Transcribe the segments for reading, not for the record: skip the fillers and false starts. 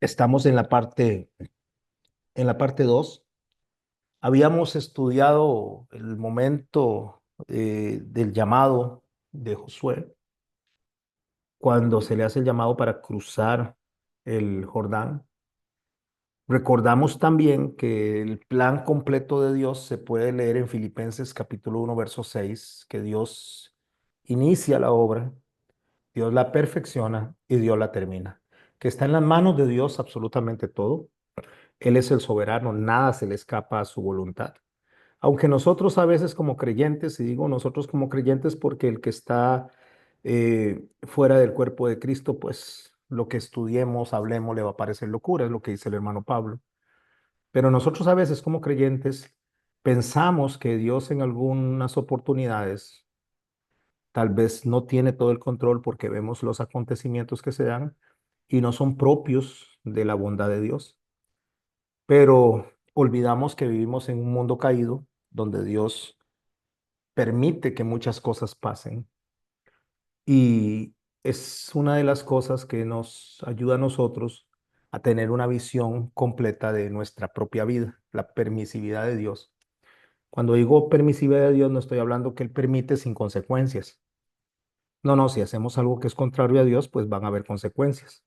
Estamos en la parte 2. Habíamos estudiado el momento del llamado de Josué, cuando se le hace el llamado para cruzar el Jordán. Recordamos también que el plan completo de Dios se puede leer en Filipenses capítulo 1, verso 6, que Dios inicia la obra, Dios la perfecciona y Dios la termina, que está en las manos de Dios absolutamente todo. Él es el soberano, nada se le escapa a su voluntad. Aunque nosotros a veces como creyentes, y digo nosotros como creyentes porque el que está fuera del cuerpo de Cristo, pues lo que estudiemos, hablemos, le va a parecer locura, es lo que dice el hermano Pablo. Pero nosotros a veces como creyentes pensamos que Dios en algunas oportunidades tal vez no tiene todo el control porque vemos los acontecimientos que se dan y no son propios de la bondad de Dios. Pero olvidamos que vivimos en un mundo caído donde Dios permite que muchas cosas pasen y es una de las cosas que nos ayuda a nosotros a tener una visión completa de nuestra propia vida, la permisividad de Dios. Cuando digo permisividad de Dios, no estoy hablando que Él permite sin consecuencias. No, no, si hacemos algo que es contrario a Dios, pues van a haber consecuencias.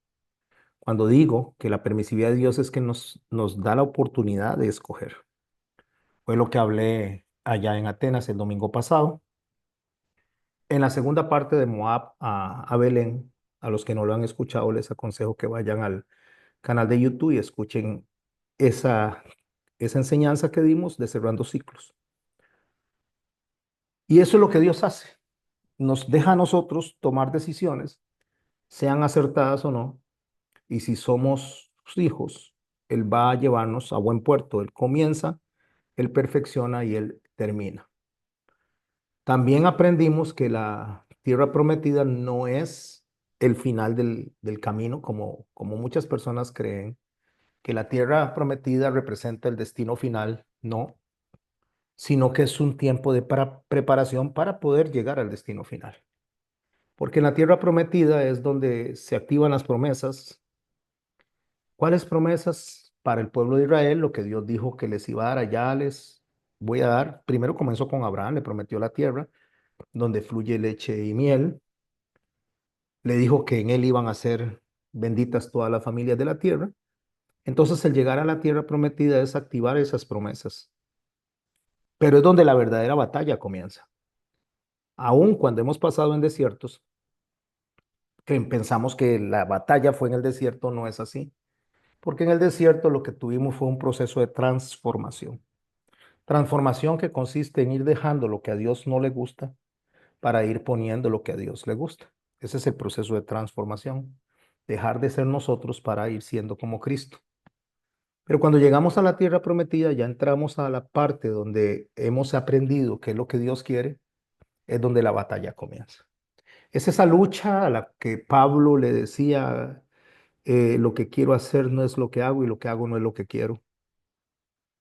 Cuando digo que la permisividad de Dios es que nos da la oportunidad de escoger. Fue lo que hablé allá en Atenas el domingo pasado. En la segunda parte de Moab a Belén, a los que no lo han escuchado, les aconsejo que vayan al canal de YouTube y escuchen esa, esa enseñanza que dimos de cerrando ciclos. Y eso es lo que Dios hace. Nos deja a nosotros tomar decisiones, sean acertadas o no, y si somos sus hijos, Él va a llevarnos a buen puerto. Él comienza, Él perfecciona y Él termina. También aprendimos que la tierra prometida no es el final del camino, como muchas personas creen, que la tierra prometida representa el destino final, no, sino que es un tiempo de preparación para poder llegar al destino final. Porque en la tierra prometida es donde se activan las promesas. ¿Cuáles promesas para el pueblo de Israel? Lo que Dios dijo que les iba a dar, allá les voy a dar. Primero comenzó con Abraham, le prometió la tierra donde fluye leche y miel. Le dijo que en él iban a ser benditas todas las familias de la tierra. Entonces, el llegar a la tierra prometida es activar esas promesas. Pero es donde la verdadera batalla comienza. Aún cuando hemos pasado en desiertos, que pensamos que la batalla fue en el desierto, no es así. Porque en el desierto lo que tuvimos fue un proceso de transformación. Transformación que consiste en ir dejando lo que a Dios no le gusta para ir poniendo lo que a Dios le gusta. Ese es el proceso de transformación. Dejar de ser nosotros para ir siendo como Cristo. Pero cuando llegamos a la tierra prometida, ya entramos a la parte donde hemos aprendido qué es lo que Dios quiere, es donde la batalla comienza. Es esa lucha a la que Pablo le decía, lo que quiero hacer no es lo que hago y lo que hago no es lo que quiero.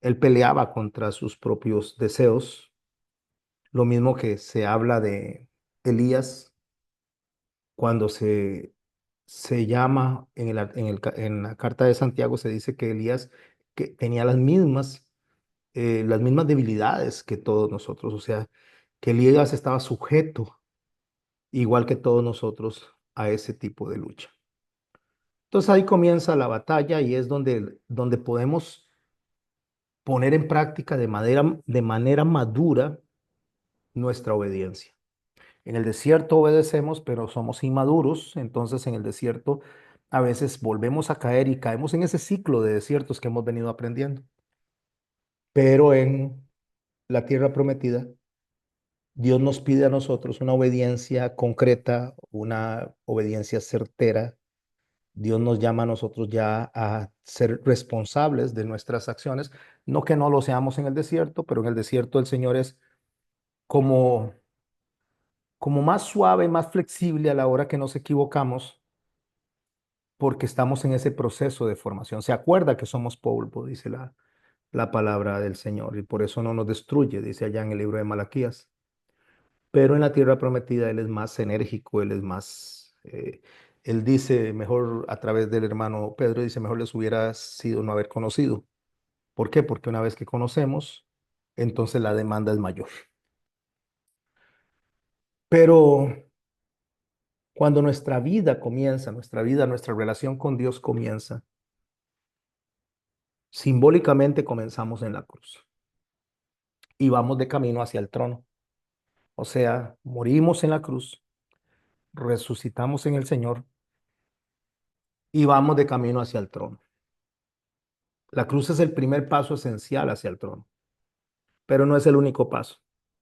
Él peleaba contra sus propios deseos, lo mismo que se habla de Elías cuando se llama en la carta de Santiago, se dice que Elías que tenía las mismas debilidades que todos nosotros, o sea, que Elías estaba sujeto, igual que todos nosotros, a ese tipo de lucha. Entonces ahí comienza la batalla y es donde podemos poner en práctica de manera madura nuestra obediencia. En el desierto obedecemos, pero somos inmaduros, entonces en el desierto a veces volvemos a caer y caemos en ese ciclo de desiertos que hemos venido aprendiendo. Pero en la tierra prometida, Dios nos pide a nosotros una obediencia concreta, una obediencia certera. Dios nos llama a nosotros ya a ser responsables de nuestras acciones. No que no lo seamos en el desierto, pero en el desierto el Señor es como, como más suave, más flexible a la hora que nos equivocamos, porque estamos en ese proceso de formación. Se acuerda que somos polvo, dice la palabra del Señor, y por eso no nos destruye, dice allá en el libro de Malaquías. Pero en la tierra prometida Él es más enérgico, Él es más, Él dice, mejor a través del hermano Pedro, dice, mejor les hubiera sido no haber conocido. ¿Por qué? Porque una vez que conocemos, entonces la demanda es mayor. Pero cuando nuestra vida comienza, nuestra vida, nuestra relación con Dios comienza, simbólicamente comenzamos en la cruz y vamos de camino hacia el trono. O sea, morimos en la cruz, resucitamos en el Señor y vamos de camino hacia el trono. La cruz es el primer paso esencial hacia el trono, pero no es el único paso.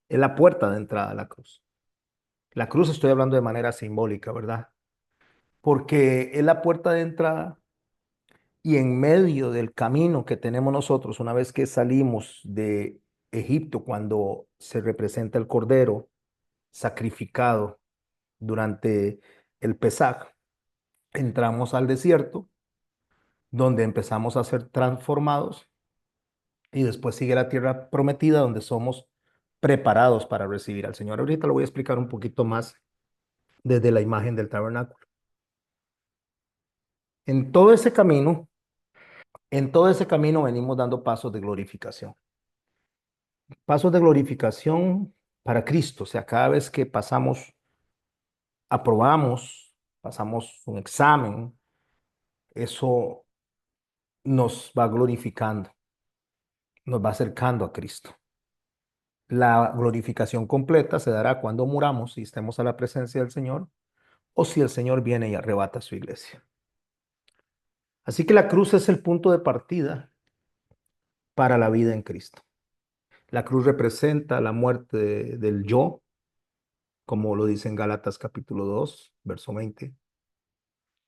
Es la puerta de entrada a la cruz. La cruz estoy hablando de manera simbólica, ¿verdad? Porque es la puerta de entrada y en medio del camino que tenemos nosotros, una vez que salimos de Egipto, cuando se representa el cordero sacrificado durante el Pesaj, entramos al desierto, donde empezamos a ser transformados y después sigue la tierra prometida, donde somos preparados para recibir al Señor. Ahorita lo voy a explicar un poquito más desde la imagen del tabernáculo. En todo ese camino, en todo ese camino venimos dando pasos de glorificación. Pasos de glorificación para Cristo, o sea, cada vez que pasamos, aprobamos, pasamos un examen, eso nos va glorificando, nos va acercando a Cristo. La glorificación completa se dará cuando muramos y estemos a la presencia del Señor o si el Señor viene y arrebata a su iglesia. Así que la cruz es el punto de partida para la vida en Cristo. La cruz representa la muerte del yo, como lo dice en Gálatas capítulo 2, verso 20.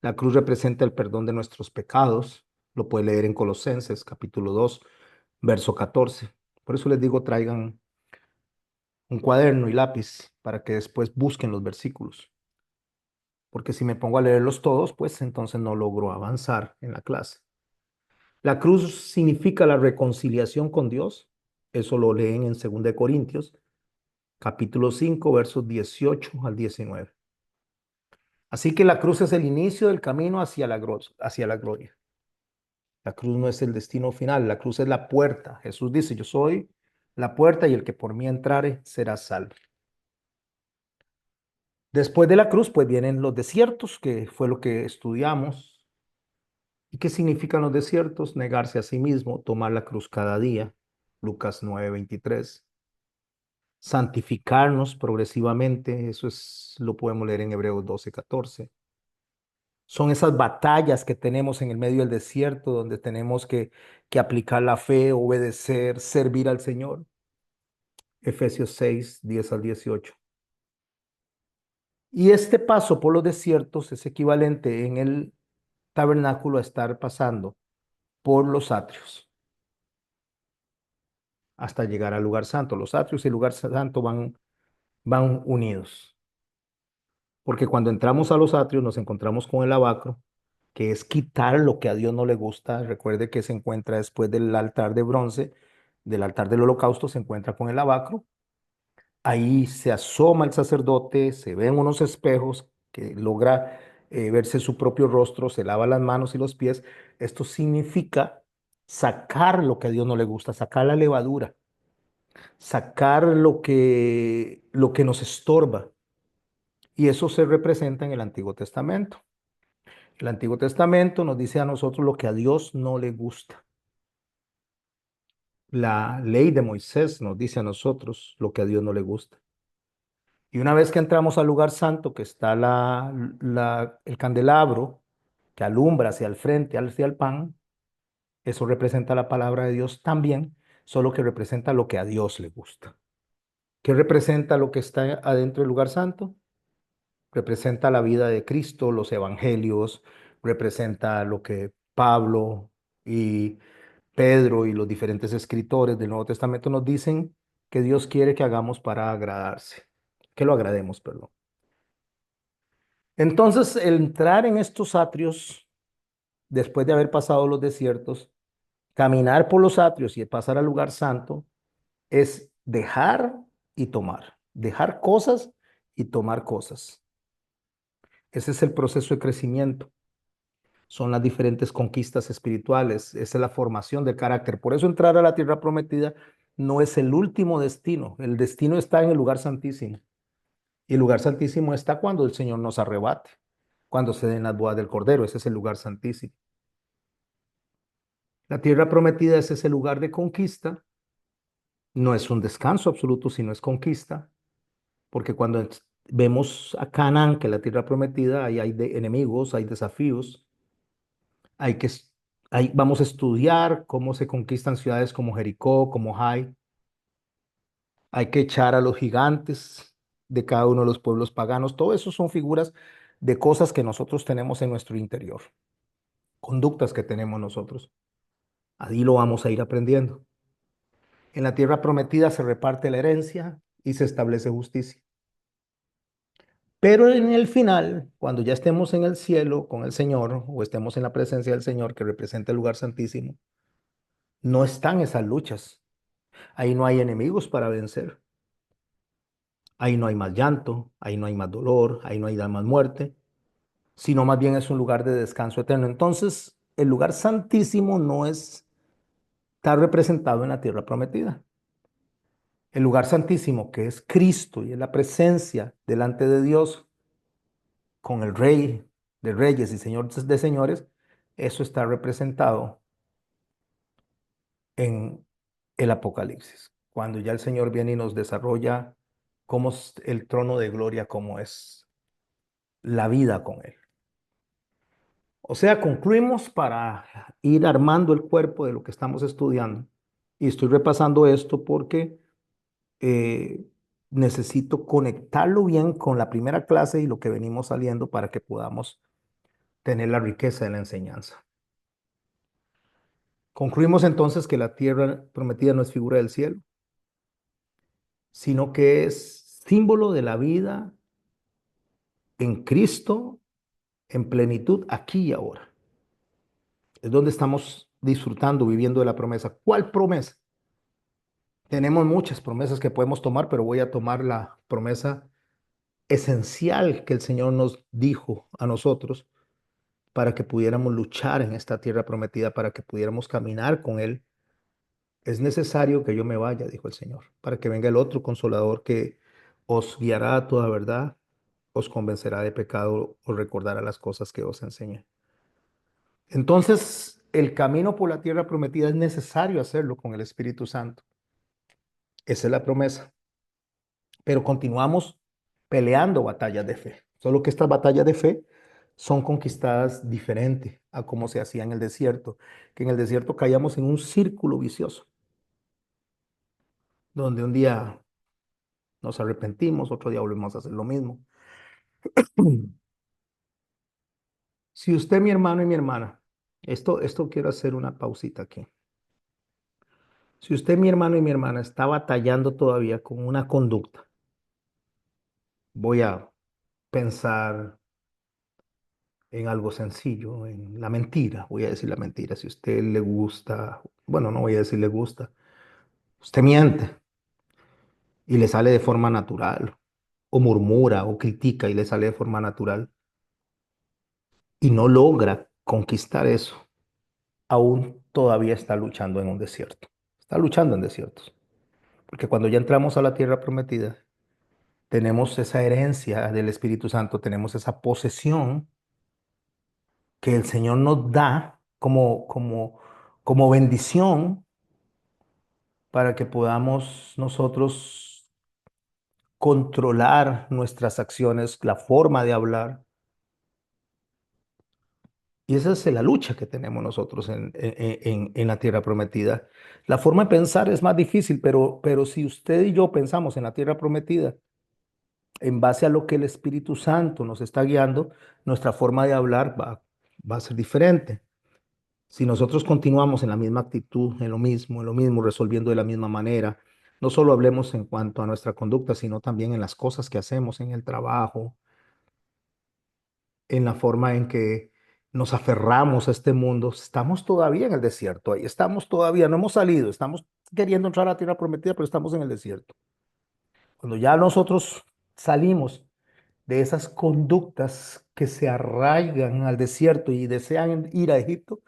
La cruz representa el perdón de nuestros pecados. Lo puede leer en Colosenses capítulo 2, verso 14. Por eso les digo, traigan un cuaderno y lápiz para que después busquen los versículos. Porque si me pongo a leerlos todos, pues entonces no logro avanzar en la clase. La cruz significa la reconciliación con Dios. Eso lo leen en 2 Corintios, capítulo 5, versos 18 al 19. Así que la cruz es el inicio del camino hacia la gloria. La cruz no es el destino final, la cruz es la puerta. Jesús dice, yo soy la puerta y el que por mí entrare será salvo. Después de la cruz, pues vienen los desiertos, que fue lo que estudiamos. ¿Y qué significan los desiertos? Negarse a sí mismo, tomar la cruz cada día. Lucas 9:23. Santificarnos progresivamente, eso es, lo podemos leer en Hebreos 12:14. Son esas batallas que tenemos en el medio del desierto donde tenemos que aplicar la fe, obedecer, servir al Señor. Efesios 6:10 al 18. Y este paso por los desiertos es equivalente en el tabernáculo a estar pasando por los atrios hasta llegar al lugar santo. Los atrios y el lugar santo van unidos, porque cuando entramos a los atrios nos encontramos con el lavacro, que es quitar lo que a Dios no le gusta. Recuerde que se encuentra después del altar de bronce, del altar del holocausto, se encuentra con el lavacro. Ahí se asoma el sacerdote, se ven unos espejos que logra verse su propio rostro, se lava las manos y los pies. Esto significa sacar lo que a Dios no le gusta, sacar la levadura, sacar lo que nos estorba. Y eso se representa en el Antiguo Testamento. El Antiguo Testamento nos dice a nosotros lo que a Dios no le gusta. La ley de Moisés nos dice a nosotros lo que a Dios no le gusta. Y una vez que entramos al lugar santo, que está el candelabro que alumbra hacia el frente, hacia el pan, eso representa la palabra de Dios también, solo que representa lo que a Dios le gusta. ¿Qué representa lo que está adentro del lugar santo? Representa la vida de Cristo, los evangelios, representa lo que Pablo y Pedro y los diferentes escritores del Nuevo Testamento nos dicen que Dios quiere que hagamos para agradarse, que lo agrademos, perdón. Entonces, el entrar en estos atrios, después de haber pasado los desiertos, caminar por los atrios y pasar al lugar santo, es dejar y tomar, dejar cosas y tomar cosas. Ese es el proceso de crecimiento. Son las diferentes conquistas espirituales. Esa es la formación del carácter. Por eso entrar a la tierra prometida no es el último destino. El destino está en el lugar santísimo. Y el lugar santísimo está cuando el Señor nos arrebate, cuando se den las bodas del Cordero. Ese es el lugar santísimo. La tierra prometida es ese lugar de conquista. No es un descanso absoluto, sino es conquista. Porque cuando vemos a Canaán, que es la tierra prometida, ahí hay enemigos, hay desafíos, hay que, ahí vamos a estudiar cómo se conquistan ciudades como Jericó, como Jai. Hay que echar a los gigantes de cada uno de los pueblos paganos. Todo eso son figuras de cosas que nosotros tenemos en nuestro interior, conductas que tenemos nosotros. Ahí lo vamos a ir aprendiendo. En la tierra prometida se reparte la herencia y se establece justicia. Pero en el final, cuando ya estemos en el cielo con el Señor o estemos en la presencia del Señor que representa el lugar santísimo, no están esas luchas. Ahí no hay enemigos para vencer. Ahí no hay más llanto, ahí no hay más dolor, ahí no hay más muerte, sino más bien es un lugar de descanso eterno. Entonces, el lugar santísimo no está representado en la tierra prometida. El lugar santísimo, que es Cristo y es la presencia delante de Dios con el Rey de Reyes y Señor de Señores, eso está representado en el Apocalipsis, cuando ya el Señor viene y nos desarrolla cómo es el trono de gloria, cómo es la vida con Él. O sea, concluimos para ir armando el cuerpo de lo que estamos estudiando. Y estoy repasando esto porque eh, necesito conectarlo bien con la primera clase y lo que venimos saliendo para que podamos tener la riqueza de la enseñanza. Concluimos entonces que la tierra prometida no es figura del cielo, sino que es símbolo de la vida en Cristo en plenitud aquí y ahora. Es donde estamos disfrutando, viviendo de la promesa. ¿Cuál promesa? Tenemos muchas promesas que podemos tomar, pero voy a tomar la promesa esencial que el Señor nos dijo a nosotros para que pudiéramos luchar en esta tierra prometida, para que pudiéramos caminar con Él. Es necesario que yo me vaya, dijo el Señor, para que venga el otro consolador que os guiará a toda verdad, os convencerá de pecado, os recordará las cosas que os enseñé. Entonces, el camino por la tierra prometida es necesario hacerlo con el Espíritu Santo. Esa es la promesa. Pero continuamos peleando batallas de fe. Solo que estas batallas de fe son conquistadas diferente a como se hacía en el desierto, que en el desierto caíamos en un círculo vicioso, donde un día nos arrepentimos, otro día volvemos a hacer lo mismo. Si usted, mi hermano y mi hermana, esto quiero hacer una pausita aquí. Si usted, mi hermano y mi hermana, está batallando todavía con una conducta, voy a pensar en algo sencillo, en la mentira. Voy a decir la mentira. Si a usted le gusta, bueno, no voy a decir le gusta, usted miente y le sale de forma natural, o murmura o critica y le sale de forma natural, y no logra conquistar eso, aún todavía está luchando en un desierto. Está luchando en desiertos. Porque cuando ya entramos a la tierra prometida, tenemos esa herencia del Espíritu Santo, tenemos esa posesión que el Señor nos da como bendición para que podamos nosotros controlar nuestras acciones, la forma de hablar. Y esa es la lucha que tenemos nosotros en la tierra prometida. La forma de pensar es más difícil, pero si usted y yo pensamos en la tierra prometida, en base a lo que el Espíritu Santo nos está guiando, nuestra forma de hablar va a ser diferente. Si nosotros continuamos en la misma actitud, en lo mismo, resolviendo de la misma manera, no solo hablemos en cuanto a nuestra conducta, sino también en las cosas que hacemos, en el trabajo, en la forma en que nos aferramos a este mundo, estamos todavía en el desierto, ahí estamos todavía, no hemos salido, estamos queriendo entrar a la tierra prometida, pero estamos en el desierto. Cuando ya nosotros salimos de esas conductas que se arraigan al desierto y desean ir a Egipto,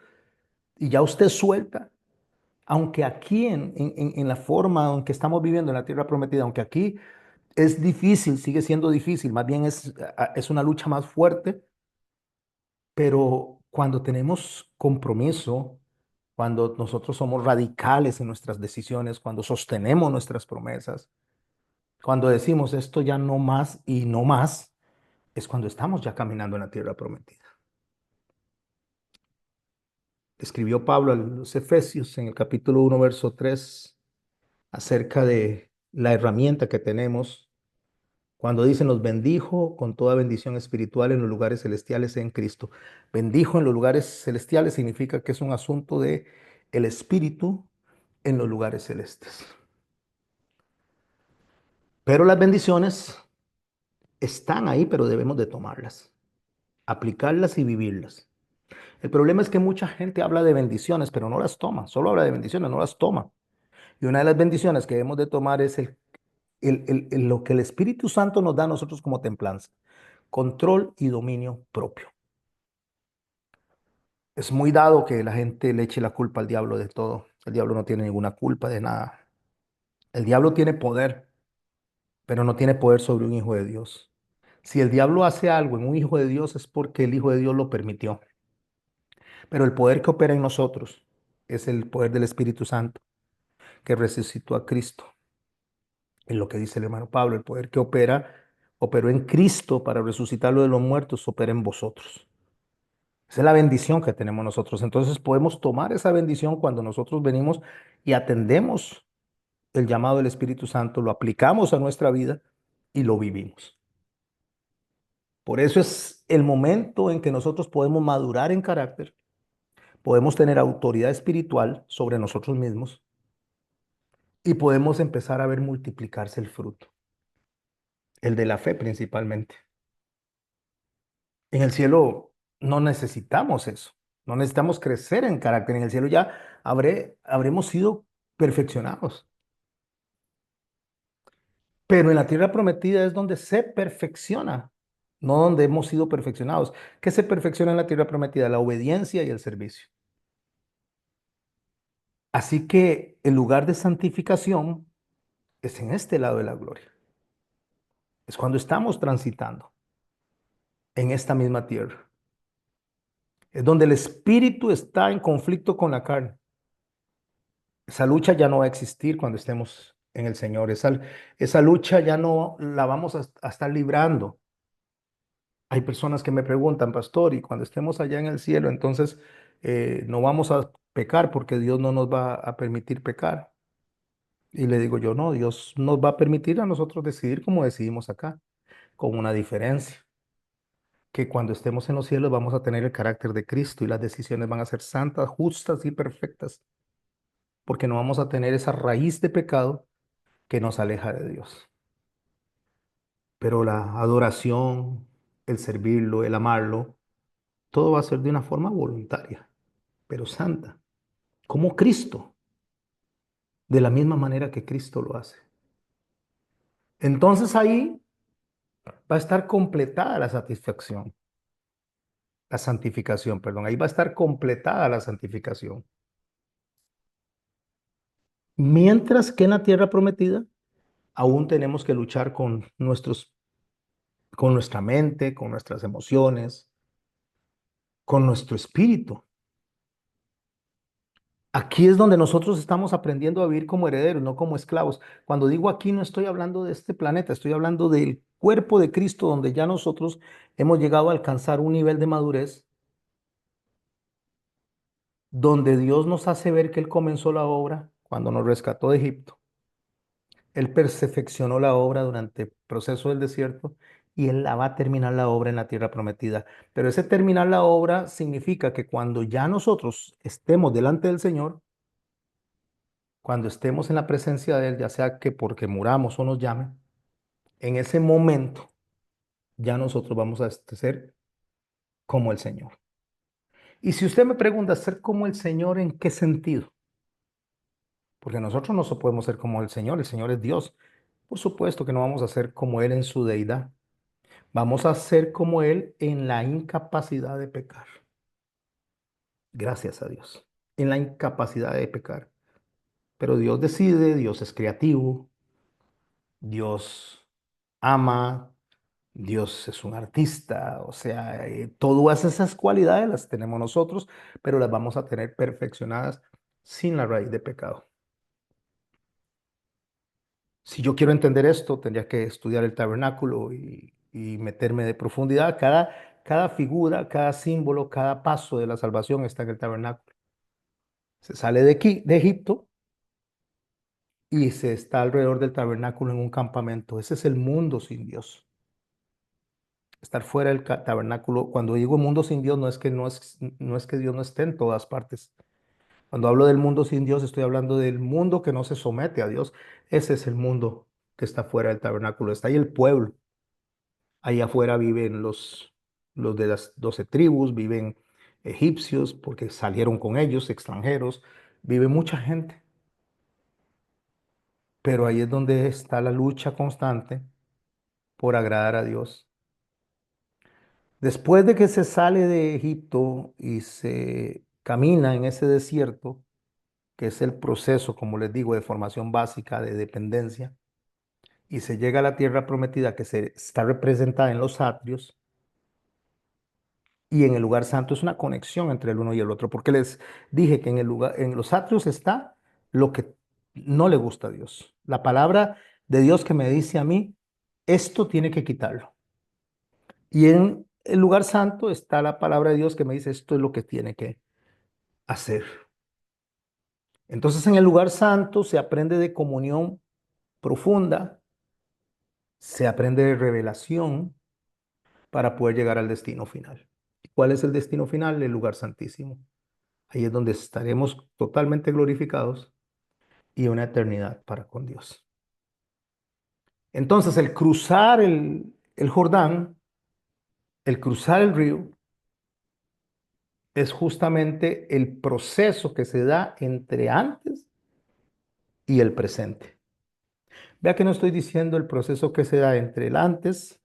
y ya usted suelta, aunque aquí en la forma en que estamos viviendo en la tierra prometida, aunque aquí es difícil, sigue siendo difícil, más bien es una lucha más fuerte, pero cuando tenemos compromiso, cuando nosotros somos radicales en nuestras decisiones, cuando sostenemos nuestras promesas, cuando decimos esto ya no más y no más, es cuando estamos ya caminando en la tierra prometida. Escribió Pablo a los Efesios en el capítulo 1, verso 3, acerca de la herramienta que tenemos cuando dicen los bendijo con toda bendición espiritual en los lugares celestiales en Cristo. Bendijo en los lugares celestiales significa que es un asunto de el espíritu en los lugares celestes. Pero las bendiciones están ahí, pero debemos de tomarlas, aplicarlas y vivirlas. El problema es que mucha gente habla de bendiciones, pero no las toma. Solo habla de bendiciones, no las toma. Y una de las bendiciones que debemos de tomar es lo que el Espíritu Santo nos da a nosotros como templanza. Control y dominio propio. Es muy dado que la gente le eche la culpa al diablo de todo. El diablo no tiene ninguna culpa de nada. El diablo tiene poder, pero no tiene poder sobre un hijo de Dios. Si el diablo hace algo en un hijo de Dios es porque el hijo de Dios lo permitió. Pero el poder que opera en nosotros es el poder del Espíritu Santo que resucitó a Cristo. En lo que dice el hermano Pablo, el poder que operó en Cristo para resucitarlo de los muertos, opera en vosotros. Esa es la bendición que tenemos nosotros. Entonces podemos tomar esa bendición cuando nosotros venimos y atendemos el llamado del Espíritu Santo, lo aplicamos a nuestra vida y lo vivimos. Por eso es el momento en que nosotros podemos madurar en carácter, podemos tener autoridad espiritual sobre nosotros mismos y podemos empezar a ver multiplicarse el fruto, el de la fe principalmente. En el cielo no necesitamos eso, no necesitamos crecer en carácter. En el cielo ya habremos sido perfeccionados. Pero en la tierra prometida es donde se perfecciona, no donde hemos sido perfeccionados. ¿Qué se perfecciona en la tierra prometida? La obediencia y el servicio. Así que el lugar de santificación es en este lado de la gloria. Es cuando estamos transitando en esta misma tierra. Es donde el espíritu está en conflicto con la carne. Esa lucha ya no va a existir cuando estemos en el Señor. Esa lucha ya no la vamos a estar librando. Hay personas que me preguntan, pastor, y cuando estemos allá en el cielo, entonces no vamos a pecar porque Dios no nos va a permitir pecar. Y le digo yo, no, Dios nos va a permitir a nosotros decidir como decidimos acá, con una diferencia, que cuando estemos en los cielos vamos a tener el carácter de Cristo y las decisiones van a ser santas, justas y perfectas, porque no vamos a tener esa raíz de pecado que nos aleja de Dios. Pero la adoración, el servirlo, el amarlo, todo va a ser de una forma voluntaria, pero santa, como Cristo, de la misma manera que Cristo lo hace. Entonces ahí va a estar completada la satisfacción, la santificación, perdón, ahí va a estar completada la santificación. Mientras que en la tierra prometida aún tenemos que luchar con nuestra mente, con nuestras emociones, con nuestro espíritu. Aquí es donde nosotros estamos aprendiendo a vivir como herederos, no como esclavos. Cuando digo aquí, no estoy hablando de este planeta, estoy hablando del cuerpo de Cristo, donde ya nosotros hemos llegado a alcanzar un nivel de madurez, donde Dios nos hace ver que Él comenzó la obra cuando nos rescató de Egipto. Él perfeccionó la obra durante el proceso del desierto y Él la va a terminar la obra en la tierra prometida. Pero ese terminar la obra significa que cuando ya nosotros estemos delante del Señor, cuando estemos en la presencia de Él, ya sea que porque muramos o nos llame, en ese momento ya nosotros vamos a ser como el Señor. Y si usted me pregunta, ¿ser como el Señor en qué sentido? Porque nosotros no podemos ser como el Señor es Dios. Por supuesto que no vamos a ser como Él en su deidad, Vamos a ser como Él en la incapacidad de pecar. Gracias a Dios. En la incapacidad de pecar. Pero Dios decide, Dios es creativo, Dios ama, Dios es un artista, o sea, todas esas cualidades las tenemos nosotros, pero las vamos a tener perfeccionadas sin la raíz de pecado. Si yo quiero entender esto, tendría que estudiar el tabernáculo y meterme de profundidad. Cada figura, cada símbolo, cada paso de la salvación está en el tabernáculo. Se sale de aquí, de Egipto, y se está alrededor del tabernáculo en un campamento. Ese es el mundo sin Dios. Estar fuera del tabernáculo. Cuando digo mundo sin Dios, no es que Dios no esté en todas partes. Cuando hablo del mundo sin Dios, estoy hablando del mundo que no se somete a Dios. Ese es el mundo que está fuera del tabernáculo. Está ahí el pueblo. Ahí afuera viven los de las 12 tribus, viven egipcios porque salieron con ellos, extranjeros. Vive mucha gente. Pero ahí es donde está la lucha constante por agradar a Dios. Después de que se sale de Egipto y se camina en ese desierto, que es el proceso, como les digo, de formación básica, de dependencia, y se llega a la tierra prometida que se está representada en los atrios y en el lugar santo, es una conexión entre el uno y el otro, porque les dije que en el lugar, en los atrios está lo que no le gusta a Dios. La palabra de Dios que me dice a mí, esto tiene que quitarlo. Y en el lugar santo está la palabra de Dios que me dice, esto es lo que tiene que hacer. Entonces en el lugar santo se aprende de comunión profunda, se aprende de revelación para poder llegar al destino final. ¿Y cuál es el destino final? El lugar santísimo. Ahí es donde estaremos totalmente glorificados y una eternidad para con Dios. Entonces el cruzar el Jordán, el cruzar el río, es justamente el proceso que se da entre antes y el presente. Vea que no estoy diciendo el proceso que se da entre el antes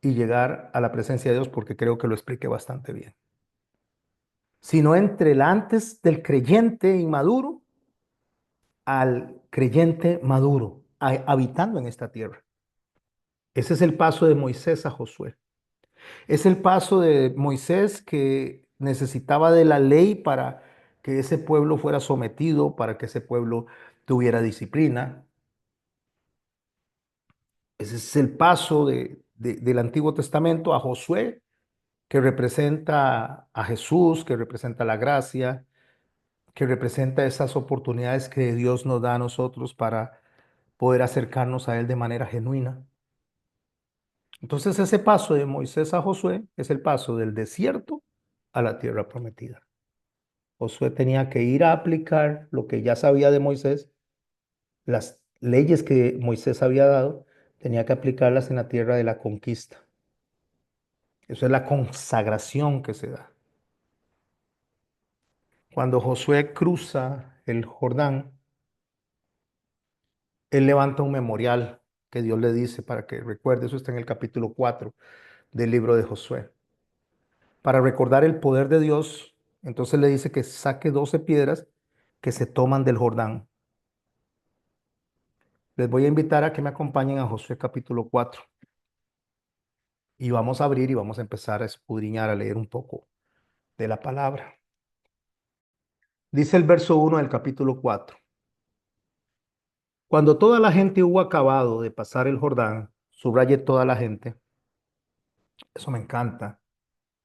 y llegar a la presencia de Dios, porque creo que lo expliqué bastante bien, sino entre el antes del creyente inmaduro al creyente maduro, habitando en esta tierra. Ese es el paso de Moisés a Josué. Es el paso de Moisés que necesitaba de la ley para que ese pueblo fuera sometido, para que ese pueblo tuviera disciplina. Ese es el paso del Antiguo Testamento a Josué, que representa a Jesús, que representa la gracia, que representa esas oportunidades que Dios nos da a nosotros para poder acercarnos a Él de manera genuina. Entonces ese paso de Moisés a Josué es el paso del desierto a la tierra prometida. Josué tenía que ir a aplicar lo que ya sabía de Moisés, las leyes que Moisés había dado, tenía que aplicarlas en la tierra de la conquista. Eso es la consagración que se da. Cuando Josué cruza el Jordán, él levanta un memorial que Dios le dice para que recuerde, eso está en el capítulo 4 del libro de Josué. Para recordar el poder de Dios, entonces le dice que saque 12 piedras que se toman del Jordán. Les voy a invitar a que me acompañen a Josué capítulo 4 y vamos a abrir y vamos a empezar a escudriñar, a leer un poco de la palabra. Dice el verso 1 del capítulo 4. Cuando toda la gente hubo acabado de pasar el Jordán, subraye toda la gente, eso me encanta,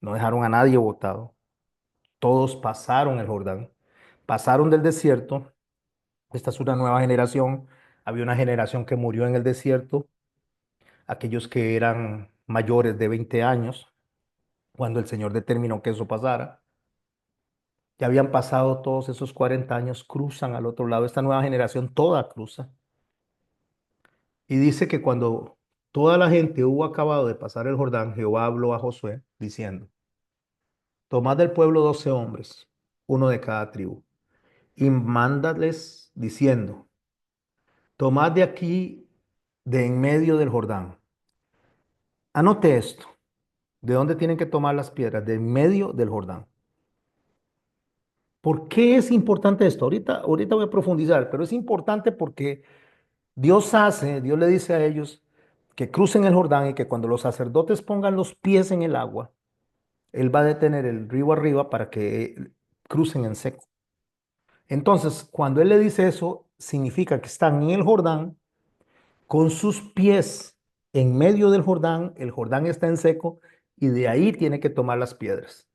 no dejaron a nadie botado, todos pasaron el Jordán, pasaron del desierto. Esta es una nueva generación, había una generación que murió en el desierto, aquellos que eran mayores de 20 años, cuando el Señor determinó que eso pasara. Ya habían pasado todos esos 40 años, cruzan al otro lado, esta nueva generación toda cruza. Y dice que cuando toda la gente hubo acabado de pasar el Jordán, Jehová habló a Josué diciendo, tomad del pueblo 12 hombres, uno de cada tribu, y mándales diciendo, tomad de aquí, de en medio del Jordán, Anote esto. ¿De dónde tienen que tomar las piedras? De en medio del Jordán. ¿Por qué es importante esto? Ahorita voy a profundizar, pero es importante porque Dios le dice a ellos que crucen el Jordán y que cuando los sacerdotes pongan los pies en el agua, Él va a detener el río arriba para que crucen en seco. Entonces, cuando Él le dice eso, significa que están en el Jordán con sus pies en medio del Jordán, el Jordán está en seco y de ahí tiene que tomar las piedras,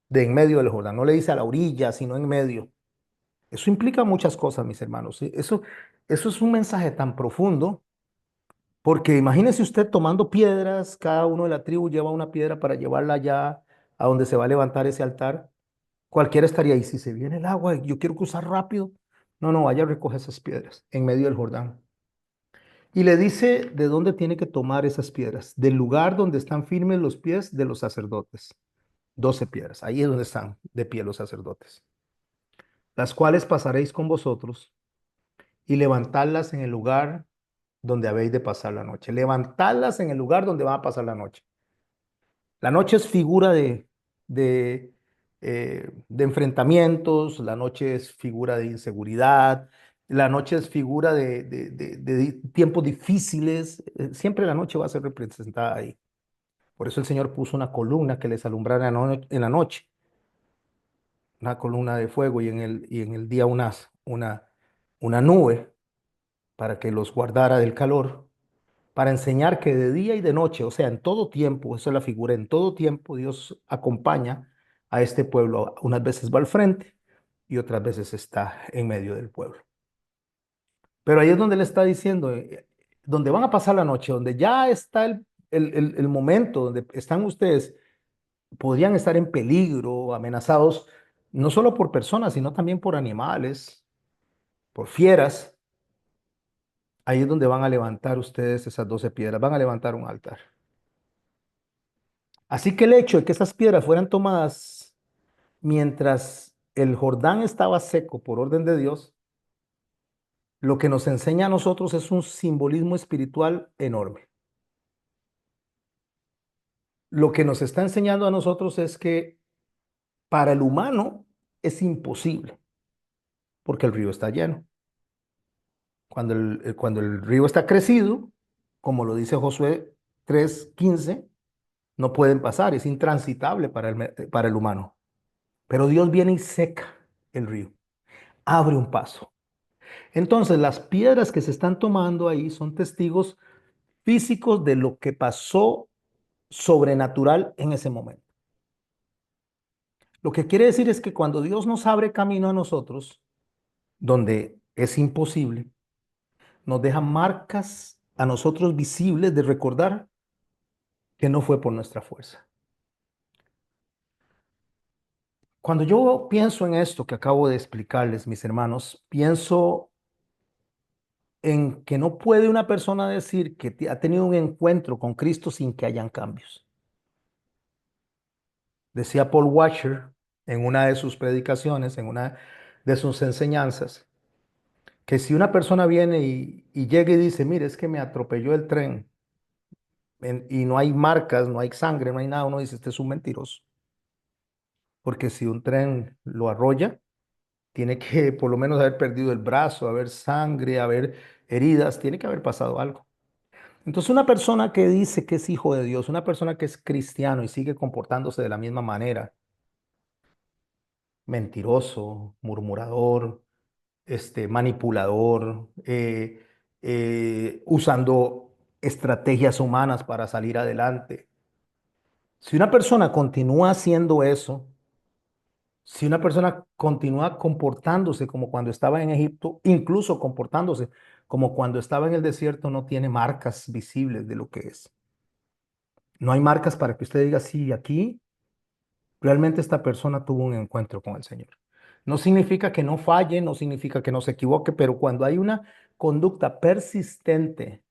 de en medio del Jordán. No le dice a la orilla, sino en medio. Eso implica muchas cosas, mis hermanos. ¿Sí? Eso es un mensaje tan profundo, porque imagínese usted tomando piedras, cada uno de la tribu lleva una piedra para llevarla allá a donde se va a levantar ese altar. Cualquiera estaría ahí. Si se viene el agua, yo quiero cruzar rápido. No, no, vaya a recoger esas piedras en medio del Jordán. Y le dice de dónde tiene que tomar esas piedras, del lugar donde están firmes los pies de los sacerdotes. 12 piedras, ahí es donde están de pie los sacerdotes, las cuales pasaréis con vosotros y levantarlas en el lugar donde habéis de pasar la noche. Levantarlas en el lugar donde van a pasar la noche. La noche es figura de, de enfrentamientos, la noche es figura de inseguridad, la noche es figura de tiempos difíciles. Siempre la noche va a ser representada ahí. Por eso el Señor puso una columna que les alumbrara en la noche, una columna de fuego y en el día una nube para que los guardara del calor, para enseñar que de día y de noche, o sea, en todo tiempo, esa es la figura, en todo tiempo Dios acompaña a este pueblo. Unas veces va al frente y otras veces está en medio del pueblo. Pero ahí es donde le está diciendo, donde van a pasar la noche, donde ya está el momento, donde están ustedes, podrían estar en peligro, amenazados, no solo por personas, sino también por animales, por fieras. Ahí es donde van a levantar ustedes esas 12 piedras, van a levantar un altar. Así que el hecho de que esas piedras fueran tomadas mientras el Jordán estaba seco por orden de Dios, lo que nos enseña a nosotros es un simbolismo espiritual enorme. Lo que nos está enseñando a nosotros es que para el humano es imposible, porque el río está lleno. Cuando el río está crecido, como lo dice Josué 3:15, no pueden pasar, es intransitable para el humano. Pero Dios viene y seca el río, abre un paso. Entonces, las piedras que se están tomando ahí son testigos físicos de lo que pasó sobrenatural en ese momento. Lo que quiere decir es que cuando Dios nos abre camino a nosotros, donde es imposible, nos deja marcas a nosotros visibles de recordar que no fue por nuestra fuerza. Cuando yo pienso en esto que acabo de explicarles, mis hermanos, pienso en que no puede una persona decir que ha tenido un encuentro con Cristo sin que hayan cambios. Decía Paul Washer en una de sus predicaciones, en una de sus enseñanzas, que si una persona viene y llega y dice, mire, es que me atropelló el tren y no hay marcas, no hay sangre, no hay nada, uno dice, este es un mentiroso. Porque si un tren lo arrolla, tiene que por lo menos haber perdido el brazo, haber sangre, haber heridas, tiene que haber pasado algo. Entonces, una persona que dice que es hijo de Dios, una persona que es cristiano y sigue comportándose de la misma manera, mentiroso, murmurador, manipulador, usando estrategias humanas para salir adelante. Si una persona continúa haciendo eso, si una persona continúa comportándose como cuando estaba en Egipto, incluso comportándose como cuando estaba en el desierto, no tiene marcas visibles de lo que es. No hay marcas para que usted diga, sí, aquí realmente esta persona tuvo un encuentro con el Señor. No significa que no falle, no significa que no se equivoque, pero cuando hay una conducta persistente,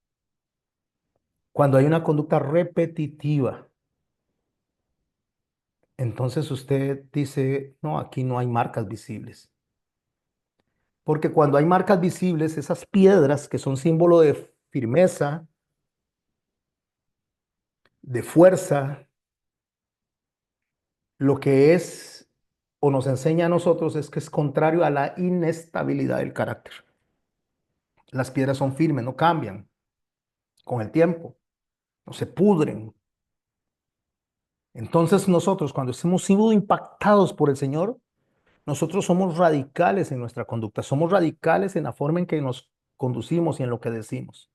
cuando hay una conducta repetitiva, entonces usted dice, no, aquí no hay marcas visibles. Porque cuando hay marcas visibles, esas piedras que son símbolo de firmeza, de fuerza, lo que es o nos enseña a nosotros es que es contrario a la inestabilidad del carácter. Las piedras son firmes, no cambian con el tiempo, no se pudren. Entonces nosotros cuando hemos sido impactados por el Señor, nosotros somos radicales en nuestra conducta, somos radicales en la forma en que nos conducimos y en lo que decimos.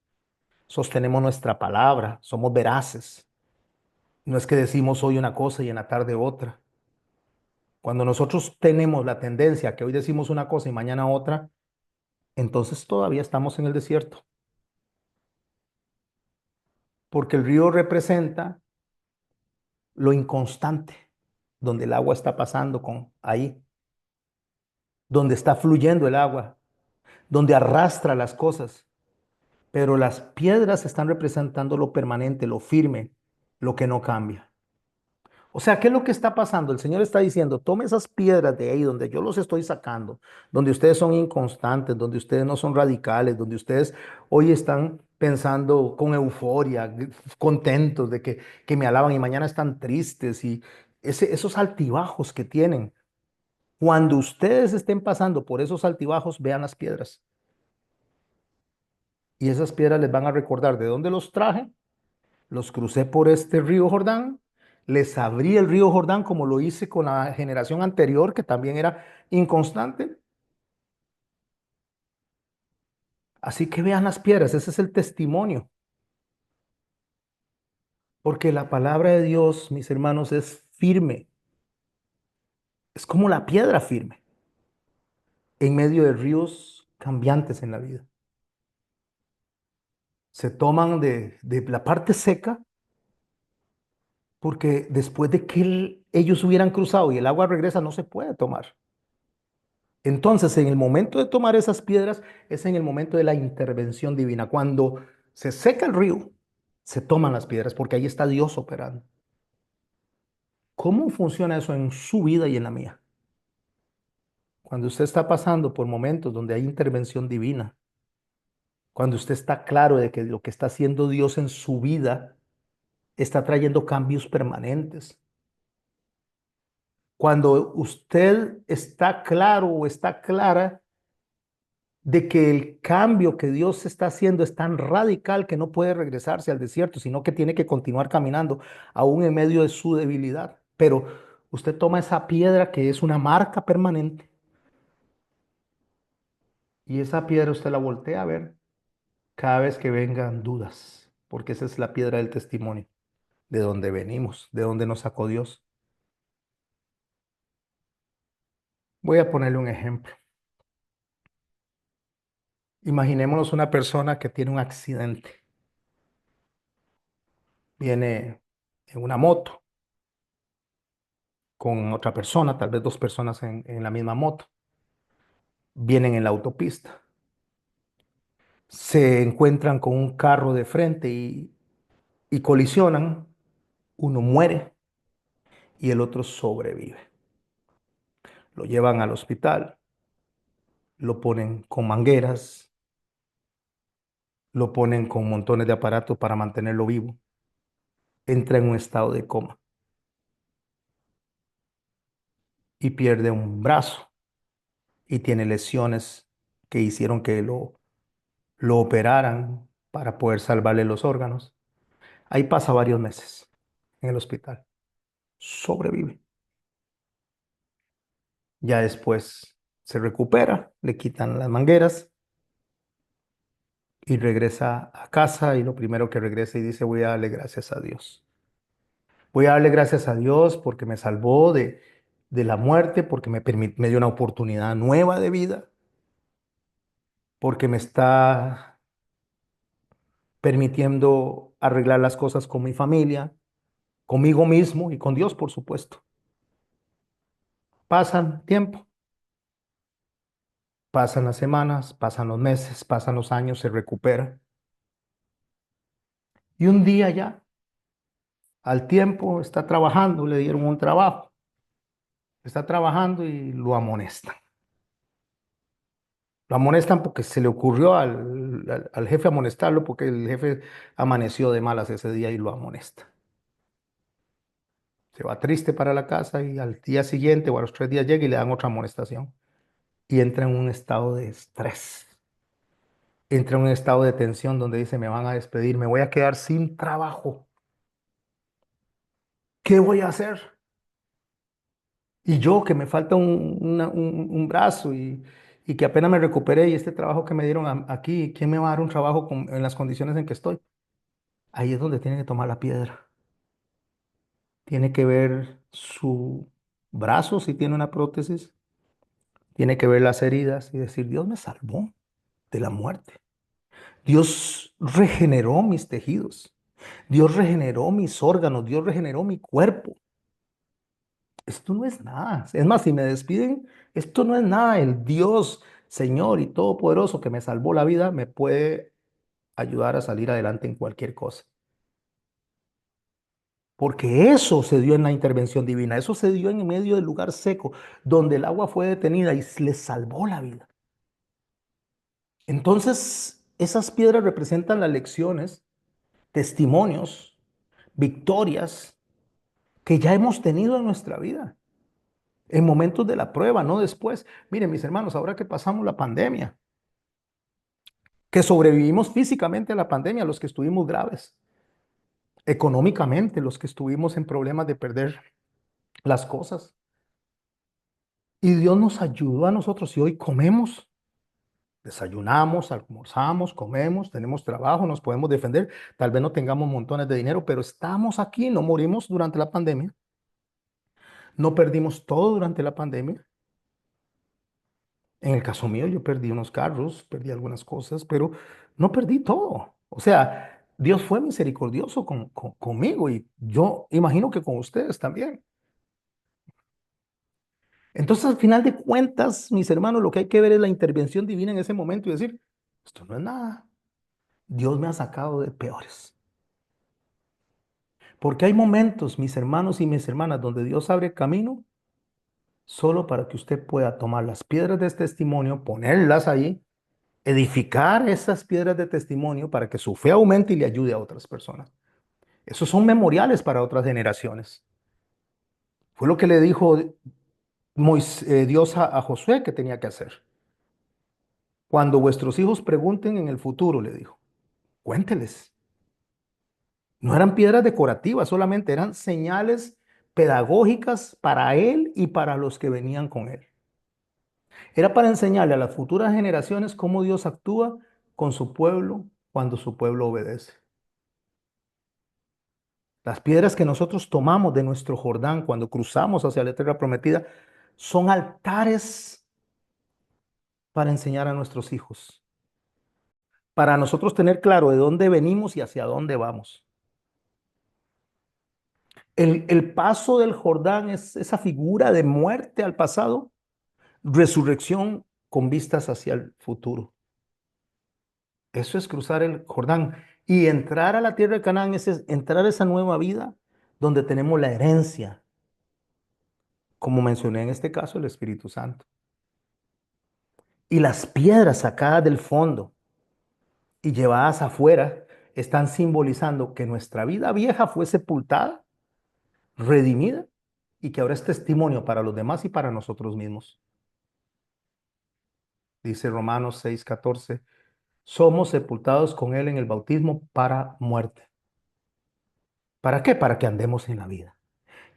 Sostenemos nuestra palabra, somos veraces. No es que decimos hoy una cosa y en la tarde otra. Cuando nosotros tenemos la tendencia que hoy decimos una cosa y mañana otra, entonces todavía estamos en el desierto, porque el río representa lo inconstante, donde el agua está pasando con ahí, donde está fluyendo el agua, donde arrastra las cosas, pero las piedras están representando lo permanente, lo firme, lo que no cambia. O sea, ¿qué es lo que está pasando? El Señor está diciendo, tome esas piedras de ahí donde yo los estoy sacando, donde ustedes son inconstantes, donde ustedes no son radicales, donde ustedes hoy están pensando con euforia, contentos de que me alaban y mañana están tristes y esos altibajos que tienen. Cuando ustedes estén pasando por esos altibajos, vean las piedras y esas piedras les van a recordar de dónde los traje. Los crucé por este río Jordán, les abrí el río Jordán como lo hice con la generación anterior, que también era inconstante. Así que vean las piedras, ese es el testimonio, porque la palabra de Dios, mis hermanos, es firme, es como la piedra firme en medio de ríos cambiantes en la vida. Se toman de la parte seca, porque después de que ellos hubieran cruzado y el agua regresa, no se puede tomar. Entonces, en el momento de tomar esas piedras, es en el momento de la intervención divina. Cuando se seca el río, se toman las piedras porque ahí está Dios operando. ¿Cómo funciona eso en su vida y en la mía? Cuando usted está pasando por momentos donde hay intervención divina, cuando usted está claro de que lo que está haciendo Dios en su vida está trayendo cambios permanentes. Cuando usted está claro o está clara de que el cambio que Dios está haciendo es tan radical que no puede regresarse al desierto, sino que tiene que continuar caminando aún en medio de su debilidad. Pero usted toma esa piedra que es una marca permanente y esa piedra usted la voltea a ver cada vez que vengan dudas, porque esa es la piedra del testimonio, de donde venimos, de donde nos sacó Dios. Voy a ponerle un ejemplo. Imaginémonos una persona que tiene un accidente, viene en una moto con otra persona, tal vez dos personas en la misma moto, vienen en la autopista, se encuentran con un carro de frente y colisionan, uno muere y el otro sobrevive. Lo llevan al hospital, lo ponen con mangueras, lo ponen con montones de aparatos para mantenerlo vivo, entra en un estado de coma y pierde un brazo y tiene lesiones que hicieron que lo operaran para poder salvarle los órganos. Ahí pasa varios meses en el hospital. Sobrevive. Ya después se recupera, le quitan las mangueras y regresa a casa y lo primero que regresa y dice, voy a darle gracias a Dios. Voy a darle gracias a Dios porque me salvó de la muerte, porque me dio una oportunidad nueva de vida, porque me está permitiendo arreglar las cosas con mi familia, conmigo mismo y con Dios, por supuesto. Pasan tiempo, pasan las semanas, pasan los meses, pasan los años, se recupera. Y un día ya, al tiempo, está trabajando, le dieron un trabajo, está trabajando y lo amonestan. Lo amonestan porque se le ocurrió al jefe amonestarlo porque el jefe amaneció de malas ese día y lo amonesta. Se va triste para la casa y al día siguiente o a los 3 días llega y le dan otra amonestación. Y entra en un estado de estrés, entra en un estado de tensión donde dice, me van a despedir, me voy a quedar sin trabajo. ¿Qué voy a hacer? Y yo que me falta un brazo y que apenas me recuperé y este trabajo que me dieron aquí, ¿quién me va a dar un trabajo en las condiciones en que estoy? Ahí es donde tiene que tomar la piedra. Tiene que ver su brazo si tiene una prótesis, tiene que ver las heridas y decir, Dios me salvó de la muerte. Dios regeneró mis tejidos. Dios regeneró mis órganos. Dios regeneró mi cuerpo. Esto no es nada. Es más, si me despiden, esto no es nada. El Dios, Señor y Todopoderoso que me salvó la vida, me puede ayudar a salir adelante en cualquier cosa. Porque eso se dio en la intervención divina. Eso se dio en medio del lugar seco, donde el agua fue detenida y les salvó la vida. Entonces, esas piedras representan las lecciones, testimonios, victorias que ya hemos tenido en nuestra vida, en momentos de la prueba, no después. Miren, mis hermanos, ahora que pasamos la pandemia, que sobrevivimos físicamente a la pandemia, los que estuvimos graves, económicamente, los que estuvimos en problemas de perder las cosas. Y Dios nos ayudó a nosotros y hoy comemos, desayunamos, almorzamos, comemos, tenemos trabajo, nos podemos defender. Tal vez no tengamos montones de dinero, pero estamos aquí, no morimos durante la pandemia, no perdimos todo durante la pandemia. En el caso mío, yo perdí unos carros, perdí algunas cosas, pero no perdí todo. O sea, Dios fue misericordioso conmigo y yo imagino que con ustedes también. Entonces, al final de cuentas, mis hermanos, lo que hay que ver es la intervención divina en ese momento y decir, esto no es nada. Dios me ha sacado de peores. Porque hay momentos, mis hermanos y mis hermanas, donde Dios abre camino solo para que usted pueda tomar las piedras de testimonio, ponerlas ahí, edificar esas piedras de testimonio para que su fe aumente y le ayude a otras personas. Esos son memoriales para otras generaciones. Fue lo que le dijo Dios a Josué que tenía que hacer. Cuando vuestros hijos pregunten en el futuro, le dijo, cuénteles. No eran piedras decorativas, solamente eran señales pedagógicas para él y para los que venían con él. Era para enseñarle a las futuras generaciones cómo Dios actúa con su pueblo cuando su pueblo obedece. Las piedras que nosotros tomamos de nuestro Jordán cuando cruzamos hacia la tierra prometida son altares para enseñar a nuestros hijos, para nosotros tener claro de dónde venimos y hacia dónde vamos. El paso del Jordán es esa figura de muerte al pasado, resurrección con vistas hacia el futuro. Eso es cruzar el Jordán. Y entrar a la tierra de Canaán es entrar a esa nueva vida donde tenemos la herencia, como mencioné en este caso, el Espíritu Santo. Y las piedras sacadas del fondo y llevadas afuera están simbolizando que nuestra vida vieja fue sepultada, redimida y que ahora es testimonio para los demás y para nosotros mismos. Dice Romanos 6:14, somos sepultados con Él en el bautismo para muerte. ¿Para qué? Para que andemos en la vida.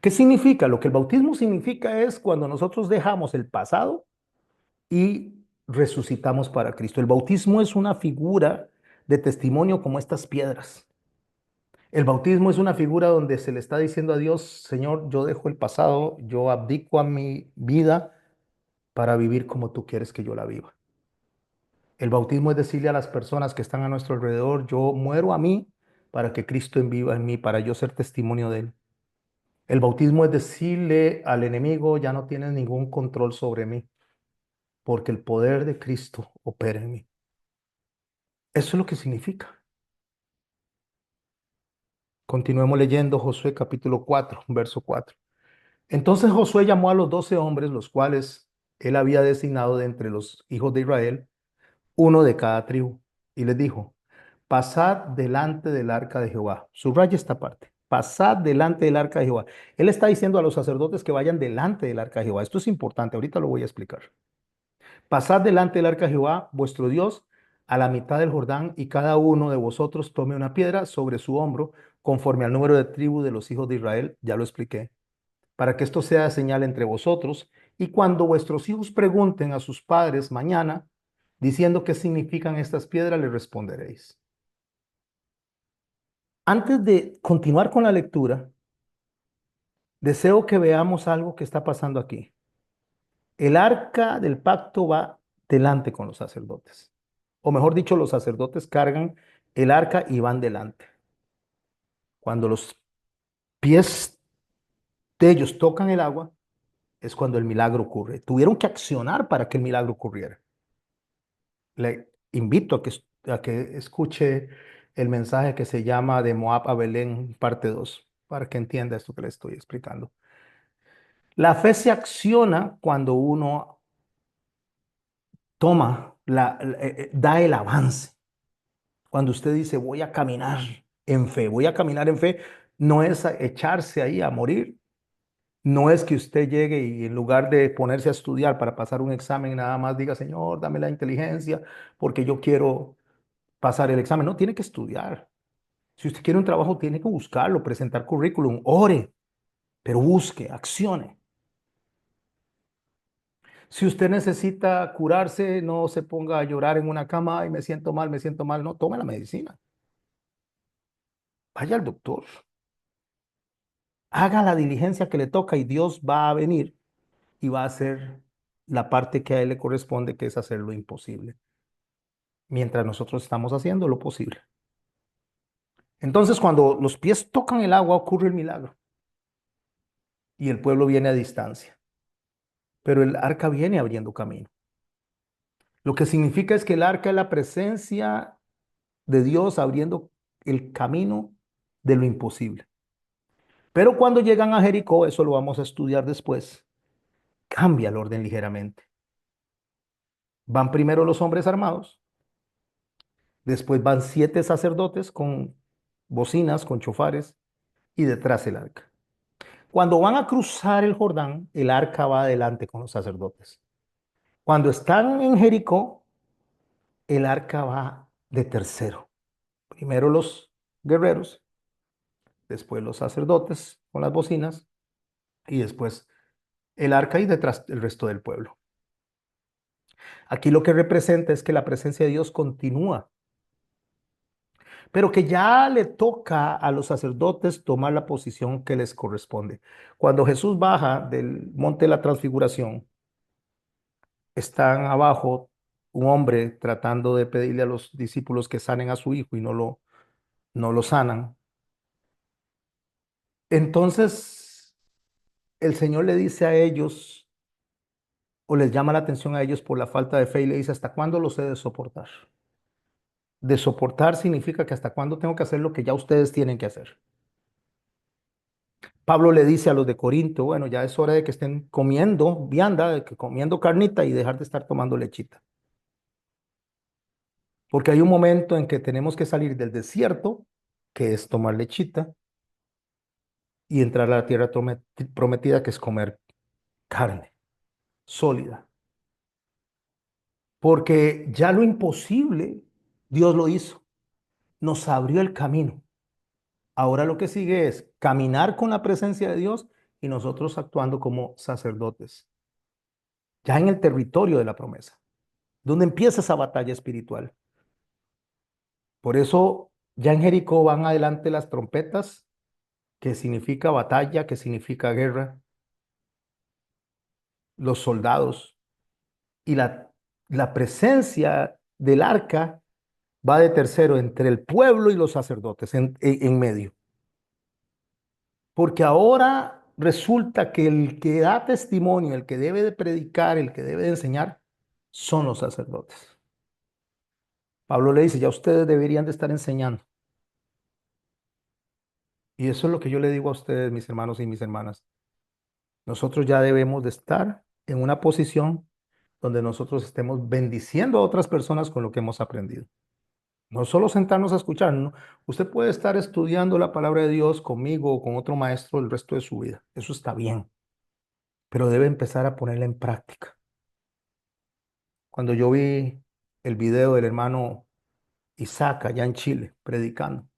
¿Qué significa? Lo que el bautismo significa es cuando nosotros dejamos el pasado y resucitamos para Cristo. El bautismo es una figura de testimonio como estas piedras. El bautismo es una figura donde se le está diciendo a Dios, Señor, yo dejo el pasado, yo abdico a mi vida para vivir como tú quieres que yo la viva. El bautismo es decirle a las personas que están a nuestro alrededor, yo muero a mí para que Cristo viva en mí, para yo ser testimonio de Él. El bautismo es decirle al enemigo, ya no tienes ningún control sobre mí, porque el poder de Cristo opera en mí. Eso es lo que significa. Continuemos leyendo Josué capítulo 4, verso 4. Entonces Josué llamó a los 12 hombres, los cuales él había designado de entre los hijos de Israel, uno de cada tribu, y les dijo, pasad delante del arca de Jehová. Subraya esta parte. pasad delante del arca de Jehová. Él está diciendo a los sacerdotes que vayan delante del arca de Jehová. Esto es importante, ahorita lo voy a explicar. Pasad delante del arca de Jehová, vuestro Dios, a la mitad del Jordán, y cada uno de vosotros tome una piedra sobre su hombro, conforme al número de tribu de los hijos de Israel. Ya lo expliqué. Para que esto sea señal entre vosotros, y cuando vuestros hijos pregunten a sus padres mañana, diciendo qué significan estas piedras, les responderéis. Antes de continuar con la lectura, deseo que veamos algo que está pasando aquí. El arca del pacto va delante con los sacerdotes. O mejor dicho, los sacerdotes cargan el arca y van delante. Cuando los pies de ellos tocan el agua, es cuando el milagro ocurre. Tuvieron que accionar para que el milagro ocurriera. Le invito a que escuche el mensaje que se llama De Moab a Belén, parte 2, para que entienda esto que le estoy explicando. La fe se acciona cuando uno da el avance. Cuando usted dice, voy a caminar en fe, voy a caminar en fe, no es echarse ahí a morir, no es que usted llegue y en lugar de ponerse a estudiar para pasar un examen, nada más diga, Señor, dame la inteligencia porque yo quiero pasar el examen. No, tiene que estudiar. Si usted quiere un trabajo, tiene que buscarlo, presentar currículum, ore, pero busque, accione. Si usted necesita curarse, no se ponga a llorar en una cama y me siento mal, me siento mal. No, tome la medicina. Vaya al doctor. Haga la diligencia que le toca y Dios va a venir y va a hacer la parte que a Él le corresponde, que es hacer lo imposible, mientras nosotros estamos haciendo lo posible. Entonces, cuando los pies tocan el agua, ocurre el milagro y el pueblo viene a distancia, pero el arca viene abriendo camino. Lo que significa es que el arca es la presencia de Dios abriendo el camino de lo imposible. Pero cuando llegan a Jericó, eso lo vamos a estudiar después, cambia el orden ligeramente. Van primero los hombres armados, después van 7 sacerdotes con bocinas, con chofares, y detrás el arca. Cuando van a cruzar el Jordán, el arca va adelante con los sacerdotes. Cuando están en Jericó, el arca va de tercero. Primero los guerreros, después los sacerdotes con las bocinas, y después el arca y detrás el resto del pueblo. Aquí lo que representa es que la presencia de Dios continúa, pero que ya le toca a los sacerdotes tomar la posición que les corresponde. Cuando Jesús baja del monte de la transfiguración, están abajo un hombre tratando de pedirle a los discípulos que sanen a su hijo y no lo sanan. Entonces el Señor le dice a ellos, o les llama la atención a ellos por la falta de fe y le dice, ¿hasta cuándo los he de soportar? De soportar significa que hasta cuándo tengo que hacer lo que ya ustedes tienen que hacer. Pablo le dice a los de Corinto, bueno, ya es hora de que estén comiendo vianda, de que comiendo carnita y dejar de estar tomando lechita. Porque hay un momento en que tenemos que salir del desierto, que es tomar lechita, y entrar a la tierra prometida, que es comer carne sólida. Porque ya lo imposible, Dios lo hizo, nos abrió el camino. Ahora lo que sigue es caminar con la presencia de Dios y nosotros actuando como sacerdotes, ya en el territorio de la promesa, donde empieza esa batalla espiritual. Por eso ya en Jericó van adelante las trompetas, que significa batalla, que significa guerra, los soldados y la presencia del arca va de tercero entre el pueblo y los sacerdotes en medio. Porque ahora resulta que el que da testimonio, el que debe de predicar, el que debe de enseñar, son los sacerdotes. Pablo le dice, ya ustedes deberían de estar enseñando. Y eso es lo que yo le digo a ustedes, mis hermanos y mis hermanas. Nosotros ya debemos de estar en una posición donde nosotros estemos bendiciendo a otras personas con lo que hemos aprendido. No solo sentarnos a escuchar, no. Usted puede estar estudiando la palabra de Dios conmigo o con otro maestro el resto de su vida. Eso está bien, pero debe empezar a ponerla en práctica. Cuando yo vi el video del hermano Isaac allá en Chile, predicando,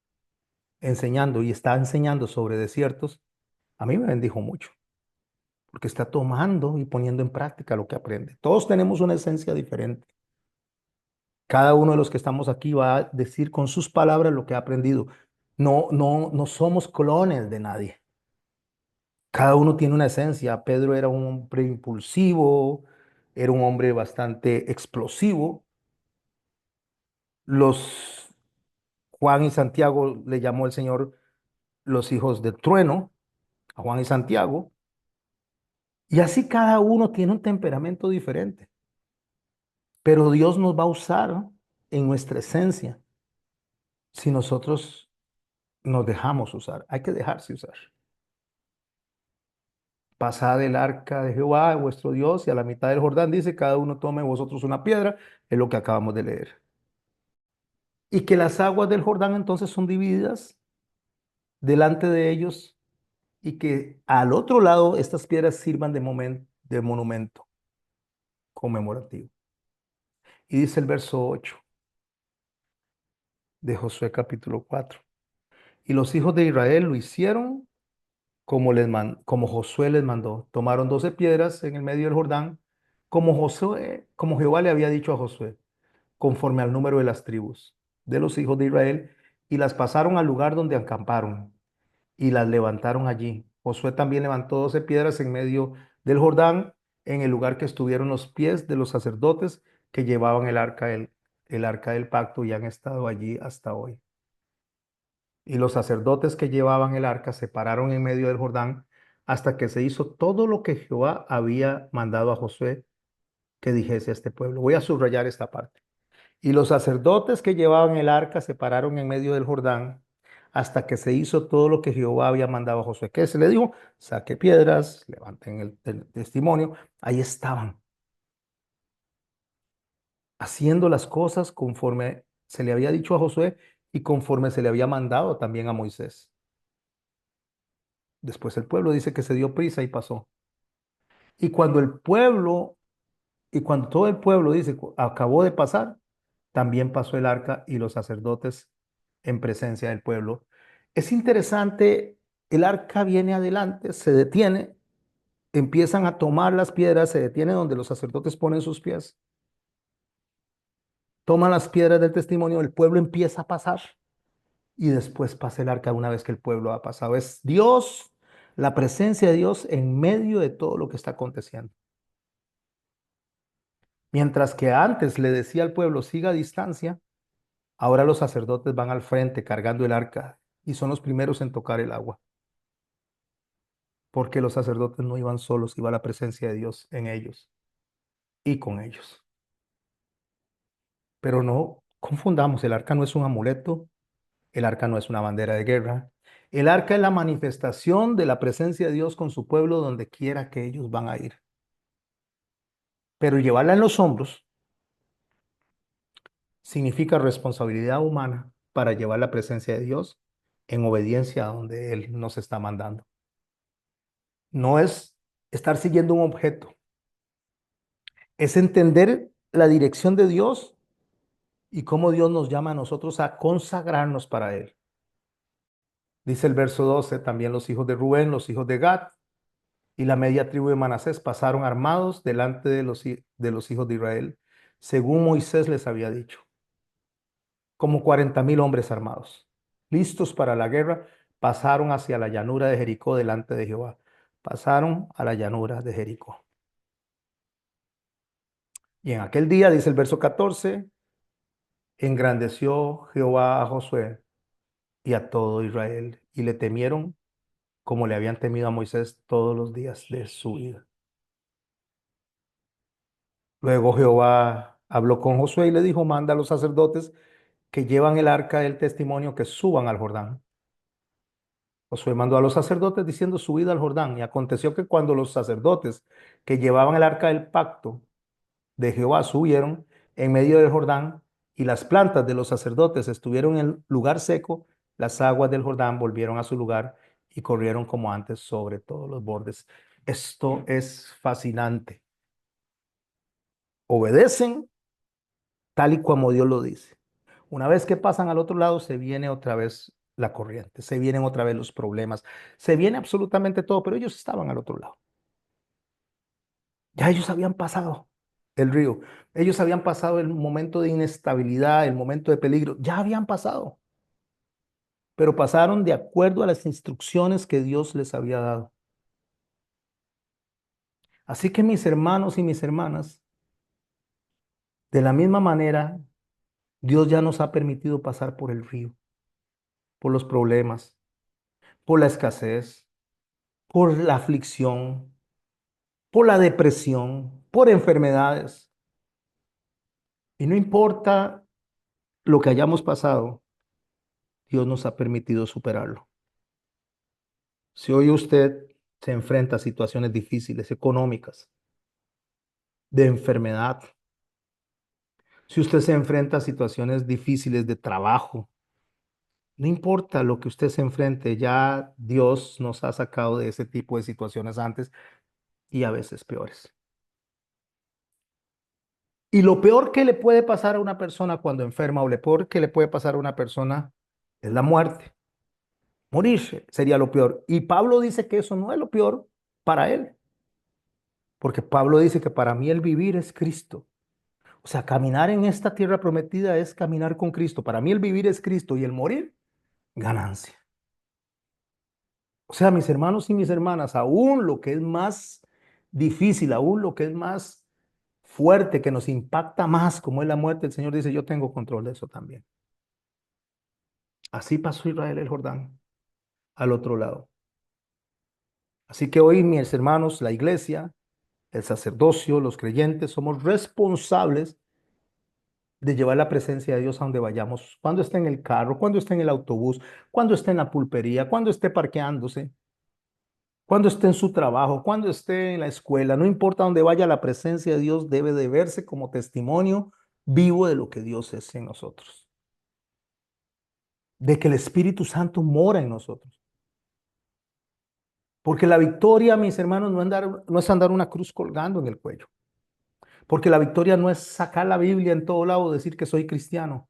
enseñando y está enseñando sobre desiertos, a mí me bendijo mucho, porque está tomando y poniendo en práctica lo que aprende. Todos tenemos una esencia diferente. Cada uno de los que estamos aquí va a decir con sus palabras lo que ha aprendido. No somos clones de nadie. Cada uno tiene una esencia. Pedro era un hombre impulsivo, era un hombre bastante explosivo. Los Juan y Santiago le llamó el Señor los hijos del trueno, a Juan y Santiago. Y así cada uno tiene un temperamento diferente. Pero Dios nos va a usar en nuestra esencia si nosotros nos dejamos usar. Hay que dejarse usar. Pasad el arca de Jehová, vuestro Dios, y a la mitad del Jordán dice, cada uno tome vosotros una piedra, es lo que acabamos de leer. Y que las aguas del Jordán entonces son divididas delante de ellos y que al otro lado estas piedras sirvan de monumento conmemorativo. Y dice el verso 8 de Josué capítulo 4. Y los hijos de Israel lo hicieron como Josué les mandó. Tomaron 12 piedras en el medio del Jordán, como Jehová le había dicho a Josué, conforme al número de las tribus de los hijos de Israel, y las pasaron al lugar donde acamparon y las levantaron allí. Josué también levantó 12 piedras en medio del Jordán, en el lugar que estuvieron los pies de los sacerdotes que llevaban el arca del pacto y han estado allí hasta hoy. Y los sacerdotes que llevaban el arca se pararon en medio del Jordán hasta que se hizo todo lo que Jehová había mandado a Josué que dijese a este pueblo. Voy a subrayar esta parte. Y los sacerdotes que llevaban el arca se pararon en medio del Jordán hasta que se hizo todo lo que Jehová había mandado a Josué. ¿Qué se le dijo? Saque piedras, levanten el testimonio. Ahí estaban, haciendo las cosas conforme se le había dicho a Josué y conforme se le había mandado también a Moisés. Después el pueblo dice que se dio prisa y pasó. Y cuando el pueblo, y cuando todo el pueblo dice, acabó de pasar, también pasó el arca y los sacerdotes en presencia del pueblo. Es interesante, el arca viene adelante, se detiene, empiezan a tomar las piedras, se detiene donde los sacerdotes ponen sus pies, toman las piedras del testimonio, el pueblo empieza a pasar y después pasa el arca una vez que el pueblo ha pasado. Es Dios, la presencia de Dios en medio de todo lo que está aconteciendo. Mientras que antes le decía al pueblo, siga a distancia, ahora los sacerdotes van al frente cargando el arca y son los primeros en tocar el agua, porque los sacerdotes no iban solos, iba la presencia de Dios en ellos y con ellos. Pero no confundamos, el arca no es un amuleto, el arca no es una bandera de guerra, el arca es la manifestación de la presencia de Dios con su pueblo donde quiera que ellos van a ir. Pero llevarla en los hombros significa responsabilidad humana para llevar la presencia de Dios en obediencia a donde Él nos está mandando. No es estar siguiendo un objeto, es entender la dirección de Dios y cómo Dios nos llama a nosotros a consagrarnos para Él. Dice el verso 12, también los hijos de Rubén, los hijos de Gad y la media tribu de Manasés pasaron armados delante de los hijos de Israel, según Moisés les había dicho, como 40,000 hombres armados, listos para la guerra, pasaron hacia la llanura de Jericó delante de Jehová. Pasaron a la llanura de Jericó. Y en aquel día, dice el verso 14, engrandeció Jehová a Josué y a todo Israel, y le temieron como le habían temido a Moisés todos los días de su vida. Luego Jehová habló con Josué y le dijo, manda a los sacerdotes que llevan el arca del testimonio que suban al Jordán. Josué mandó a los sacerdotes diciendo, subid al Jordán. Y aconteció que cuando los sacerdotes que llevaban el arca del pacto de Jehová subieron en medio del Jordán, y las plantas de los sacerdotes estuvieron en el lugar seco, las aguas del Jordán volvieron a su lugar y corrieron como antes sobre todos los bordes. Esto es fascinante. Obedecen tal y como Dios lo dice. Una vez que pasan al otro lado, se viene otra vez la corriente, se vienen otra vez los problemas, se viene absolutamente todo, pero ellos estaban al otro lado. Ya ellos habían pasado el río, ellos habían pasado el momento de inestabilidad, el momento de peligro, ya habían pasado, pero pasaron de acuerdo a las instrucciones que Dios les había dado. Así que mis hermanos y mis hermanas, de la misma manera, Dios ya nos ha permitido pasar por el río, por los problemas, por la escasez, por la aflicción, por la depresión, por enfermedades. Y no importa lo que hayamos pasado, Dios nos ha permitido superarlo. Si hoy usted se enfrenta a situaciones difíciles, económicas, de enfermedad, si usted se enfrenta a situaciones difíciles de trabajo, no importa lo que usted se enfrente, ya Dios nos ha sacado de ese tipo de situaciones antes y a veces peores. Y lo peor que le puede pasar a una persona cuando enferma o lo peor que le puede pasar a una persona es la muerte. Morirse sería lo peor. Y Pablo dice que eso no es lo peor para él, porque Pablo dice que para mí el vivir es Cristo. O sea, caminar en esta tierra prometida es caminar con Cristo. Para mí el vivir es Cristo y el morir, ganancia. O sea, mis hermanos y mis hermanas, aún lo que es más difícil, aún lo que es más fuerte, que nos impacta más, como es la muerte, el Señor dice, yo tengo control de eso también. Así pasó Israel el Jordán, al otro lado. Así que hoy, mis hermanos, la iglesia, el sacerdocio, los creyentes, somos responsables de llevar la presencia de Dios a donde vayamos, cuando esté en el carro, cuando esté en el autobús, cuando esté en la pulpería, cuando esté parqueándose, cuando esté en su trabajo, cuando esté en la escuela, no importa dónde vaya, la presencia de Dios debe de verse como testimonio vivo de lo que Dios es en nosotros, de que el Espíritu Santo mora en nosotros. Porque la victoria, mis hermanos, no es andar una cruz colgando en el cuello. Porque la victoria no es sacar la Biblia en todo lado y decir que soy cristiano.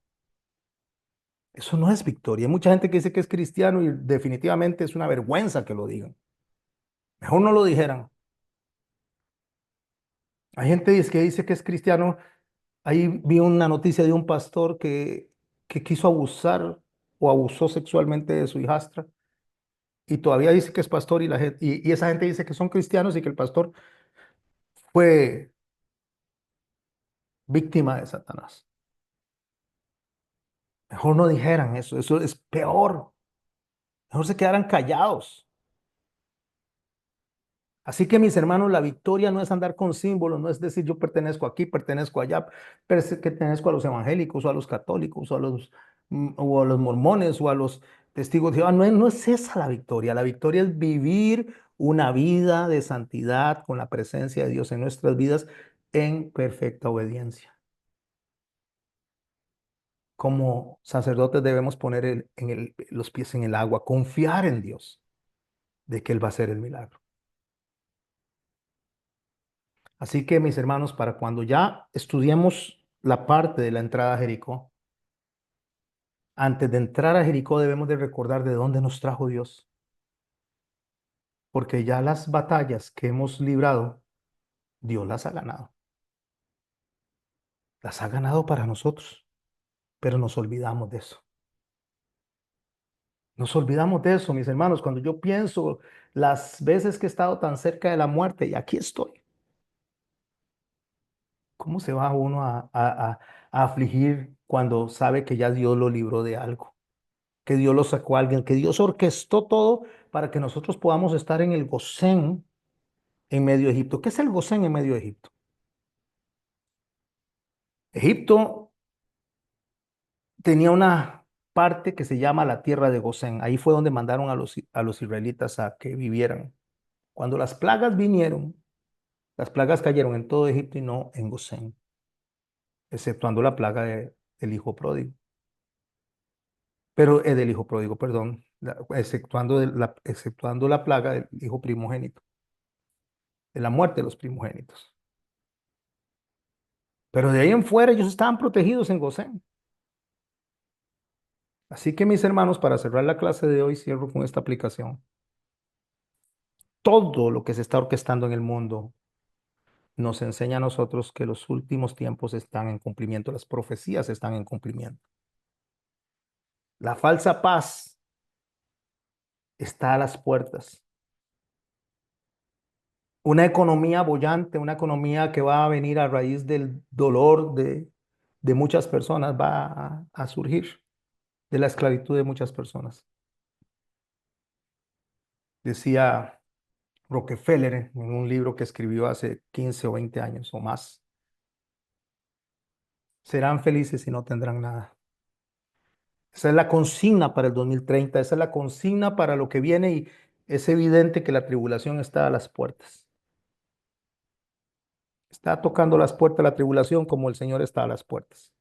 Eso no es victoria. Hay mucha gente que dice que es cristiano y definitivamente es una vergüenza que lo digan. Mejor no lo dijeran. Hay gente que dice que es cristiano. Ahí vi una noticia de un pastor que quiso abusar o abusó sexualmente de su hijastra y todavía dice que es pastor y esa gente dice que son cristianos y que el pastor fue víctima de Satanás. Mejor no dijeran eso, eso es peor. Mejor se quedaran callados. Así que mis hermanos, la victoria no es andar con símbolos, no es decir yo pertenezco aquí, pertenezco allá, pertenezco a los evangélicos o a los católicos o a los mormones o a los testigos de Jehová. No es esa la victoria es vivir una vida de santidad con la presencia de Dios en nuestras vidas en perfecta obediencia. Como sacerdotes debemos poner los pies en el agua, confiar en Dios de que Él va a hacer el milagro. Así que, mis hermanos, para cuando ya estudiemos la parte de la entrada a Jericó, antes de entrar a Jericó debemos de recordar de dónde nos trajo Dios, porque ya las batallas que hemos librado, Dios las ha ganado. Las ha ganado para nosotros, pero nos olvidamos de eso. Nos olvidamos de eso, mis hermanos, cuando yo pienso las veces que he estado tan cerca de la muerte y aquí estoy. ¿Cómo se va uno a afligir cuando sabe que ya Dios lo libró de algo? Que Dios lo sacó a alguien, que Dios orquestó todo para que nosotros podamos estar en el Gosén en medio de Egipto. ¿Qué es el Gosén en medio de Egipto? Egipto tenía una parte que se llama la tierra de Gosén. Ahí fue donde mandaron a los israelitas a que vivieran. Cuando las plagas vinieron, las plagas cayeron en todo Egipto y no en Gosén, exceptuando la plaga el hijo pródigo. Pero del hijo pródigo, perdón, exceptuando la plaga del hijo primogénito, de la muerte de los primogénitos. Pero de ahí en fuera ellos estaban protegidos en Gosén. Así que mis hermanos, para cerrar la clase de hoy, cierro con esta aplicación. Todo lo que se está orquestando en el mundo nos enseña a nosotros que los últimos tiempos están en cumplimiento, las profecías están en cumplimiento. La falsa paz está a las puertas. Una economía boyante, una economía que va a venir a raíz del dolor de muchas personas, va a surgir de la esclavitud de muchas personas. Decía Rockefeller en un libro que escribió hace 15 o 20 años o más, serán felices y no tendrán nada. Esa es la consigna para el 2030, esa es la consigna para lo que viene y es evidente que la tribulación está a las puertas. Está tocando las puertas la tribulación como el Señor está a las puertas.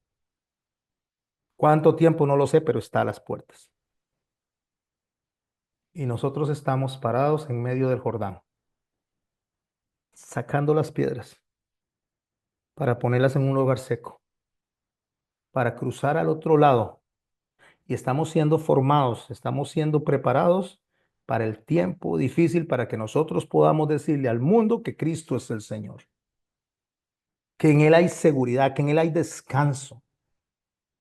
¿Cuánto tiempo? No lo sé, pero está a las puertas. Y nosotros estamos parados en medio del Jordán, sacando las piedras para ponerlas en un lugar seco, para cruzar al otro lado. Y estamos siendo formados, estamos siendo preparados para el tiempo difícil, para que nosotros podamos decirle al mundo que Cristo es el Señor, que en Él hay seguridad, que en Él hay descanso,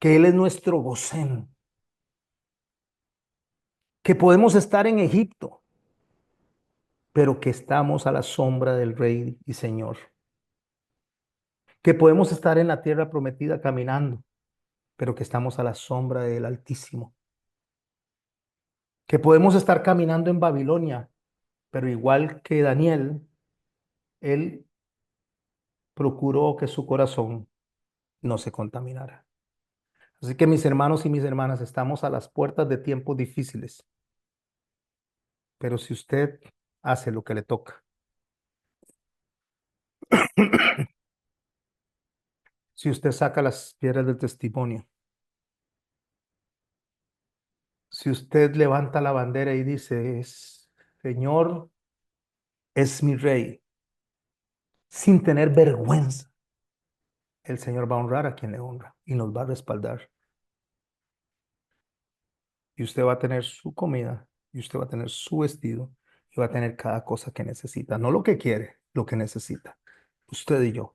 que Él es nuestro Gosén, que podemos estar en Egipto, pero que estamos a la sombra del Rey y Señor, que podemos estar en la tierra prometida caminando, pero que estamos a la sombra del Altísimo, que podemos estar caminando en Babilonia, pero igual que Daniel, él procuró que su corazón no se contaminara. Así que mis hermanos y mis hermanas, estamos a las puertas de tiempos difíciles, pero si usted hace lo que le toca, si usted saca las piedras del testimonio, si usted levanta la bandera y dice, Señor, es mi rey, sin tener vergüenza, el Señor va a honrar a quien le honra y nos va a respaldar. Y usted va a tener su comida, y usted va a tener su vestido, y va a tener cada cosa que necesita, no lo que quiere, lo que necesita, usted y yo,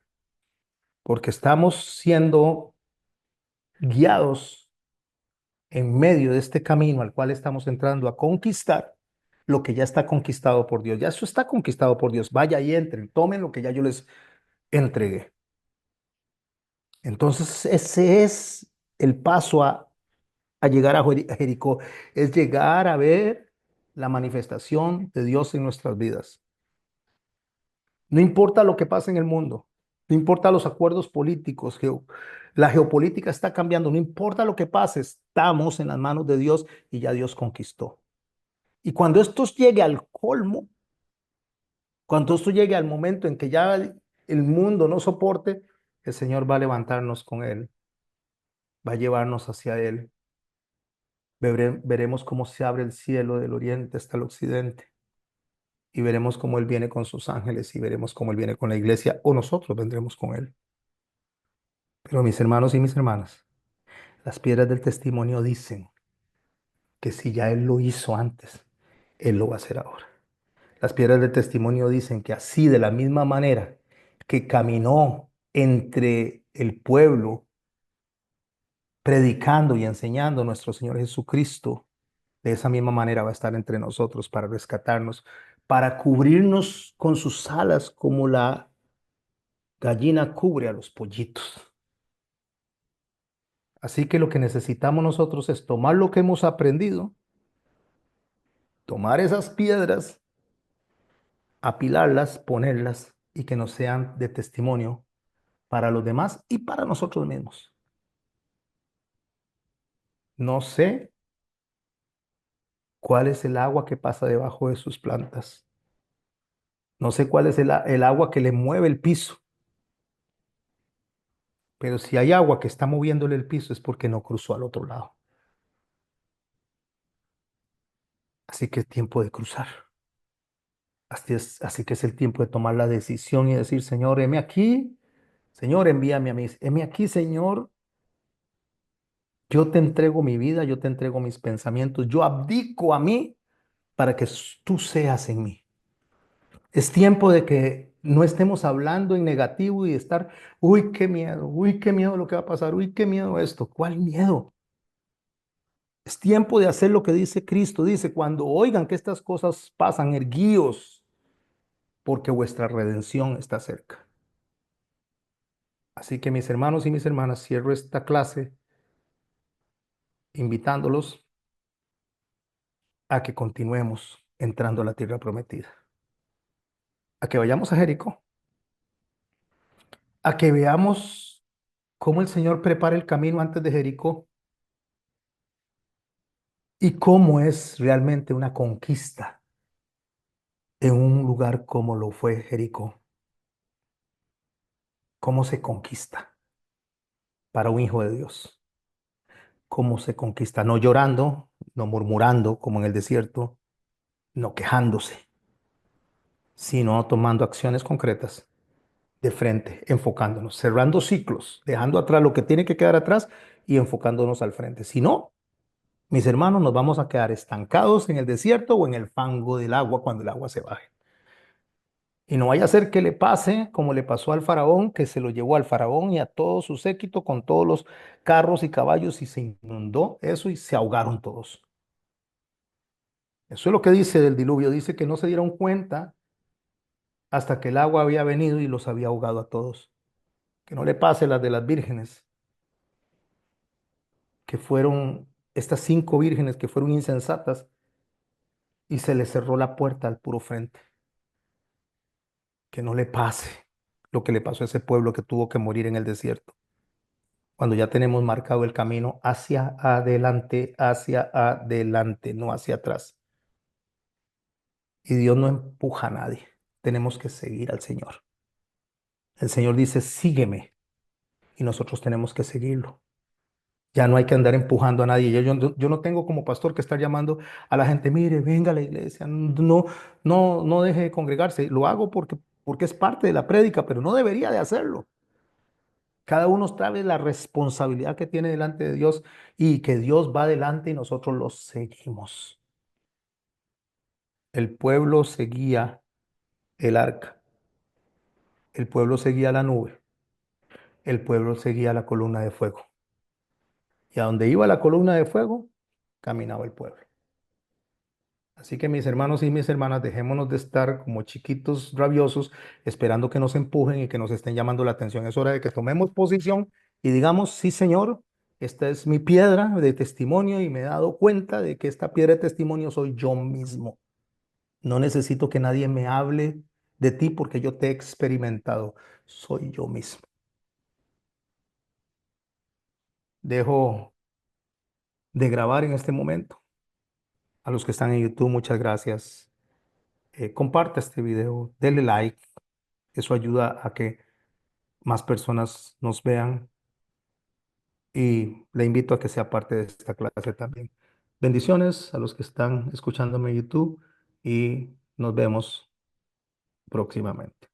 porque estamos siendo guiados en medio de este camino al cual estamos entrando a conquistar lo que ya está conquistado por Dios. Ya eso está conquistado por Dios. Vaya y entren, tomen lo que ya yo les entregué. Entonces, ese es el paso a llegar a Jericó, es llegar a ver la manifestación de Dios en nuestras vidas. No importa lo que pase en el mundo, no importa los acuerdos políticos, la geopolítica está cambiando, no importa lo que pase, estamos en las manos de Dios y ya Dios conquistó. Y cuando esto llegue al colmo, cuando esto llegue al momento en que ya el mundo no soporte, el Señor va a levantarnos con Él, va a llevarnos hacia Él. Veremos cómo se abre el cielo del oriente hasta el occidente y veremos cómo Él viene con sus ángeles y veremos cómo Él viene con la iglesia o nosotros vendremos con Él. Pero mis hermanos y mis hermanas, las piedras del testimonio dicen que si ya Él lo hizo antes, Él lo va a hacer ahora. Las piedras del testimonio dicen que así, de la misma manera que caminó entre el pueblo, predicando y enseñando a nuestro Señor Jesucristo, de esa misma manera va a estar entre nosotros para rescatarnos, para cubrirnos con sus alas como la gallina cubre a los pollitos. Así que lo que necesitamos nosotros es tomar lo que hemos aprendido, tomar esas piedras, apilarlas, ponerlas y que nos sean de testimonio para los demás y para nosotros mismos. No sé cuál es el agua que pasa debajo de sus plantas. No sé cuál es el agua que le mueve el piso, Pero si hay agua que está moviéndole el piso es porque no cruzó al otro lado. Así que es tiempo de cruzar. Así que es el tiempo de tomar la decisión y decir, Señor, heme aquí. Señor, envíame a mí. Heme aquí, Señor. Yo te entrego mi vida, yo te entrego mis pensamientos. Yo abdico a mí para que tú seas en mí. Es tiempo de que no estemos hablando en negativo y estar, uy, qué miedo lo que va a pasar, uy, qué miedo esto. ¿Cuál miedo? Es tiempo de hacer lo que dice Cristo. Dice, cuando oigan que estas cosas pasan, erguíos, porque vuestra redención está cerca. Así que mis hermanos y mis hermanas, cierro esta clase invitándolos a que continuemos entrando a la tierra prometida, a que vayamos a Jericó, a que veamos cómo el Señor prepara el camino antes de Jericó y cómo es realmente una conquista en un lugar como lo fue Jericó, cómo se conquista para un hijo de Dios, cómo se conquista, no llorando, no murmurando como en el desierto, no quejándose, sino tomando acciones concretas de frente, enfocándonos, cerrando ciclos, dejando atrás lo que tiene que quedar atrás y enfocándonos al frente. Si no, mis hermanos, nos vamos a quedar estancados en el desierto o en el fango del agua cuando el agua se baje. Y no vaya a ser que le pase como le pasó al faraón, que se lo llevó al faraón y a todo su séquito con todos los carros y caballos y se inundó eso y se ahogaron todos. Eso es lo que dice del diluvio. Dice que no se dieron cuenta hasta que el agua había venido y los había ahogado a todos. Que no le pase las de las vírgenes, que fueron estas 5 vírgenes que fueron insensatas y se les cerró la puerta al puro frente. Que no le pase lo que le pasó a ese pueblo que tuvo que morir en el desierto, cuando ya tenemos marcado el camino hacia adelante, no hacia atrás. Y Dios no empuja a nadie, tenemos que seguir al Señor. El Señor dice, sígueme, y nosotros tenemos que seguirlo. Ya no hay que andar empujando a nadie. Yo no tengo como pastor que estar llamando a la gente, mire, venga a la iglesia, no, no deje de congregarse. Lo hago porque es parte de la prédica, pero no debería de hacerlo. Cada uno sabe la responsabilidad que tiene delante de Dios y que Dios va delante y nosotros lo seguimos. El pueblo seguía el arca, el pueblo seguía la nube, el pueblo seguía la columna de fuego. Y a donde iba la columna de fuego, caminaba el pueblo. Así que mis hermanos y mis hermanas, dejémonos de estar como chiquitos rabiosos esperando que nos empujen y que nos estén llamando la atención. Es hora de que tomemos posición y digamos, sí, Señor, esta es mi piedra de testimonio y me he dado cuenta de que esta piedra de testimonio soy yo mismo. No necesito que nadie me hable de ti porque yo te he experimentado. Soy yo mismo. Dejo de grabar en este momento. A los que están en YouTube, muchas gracias. Comparte este video, denle like. Eso ayuda a que más personas nos vean y le invito a que sea parte de esta clase también. Bendiciones a los que están escuchándome en YouTube y nos vemos próximamente.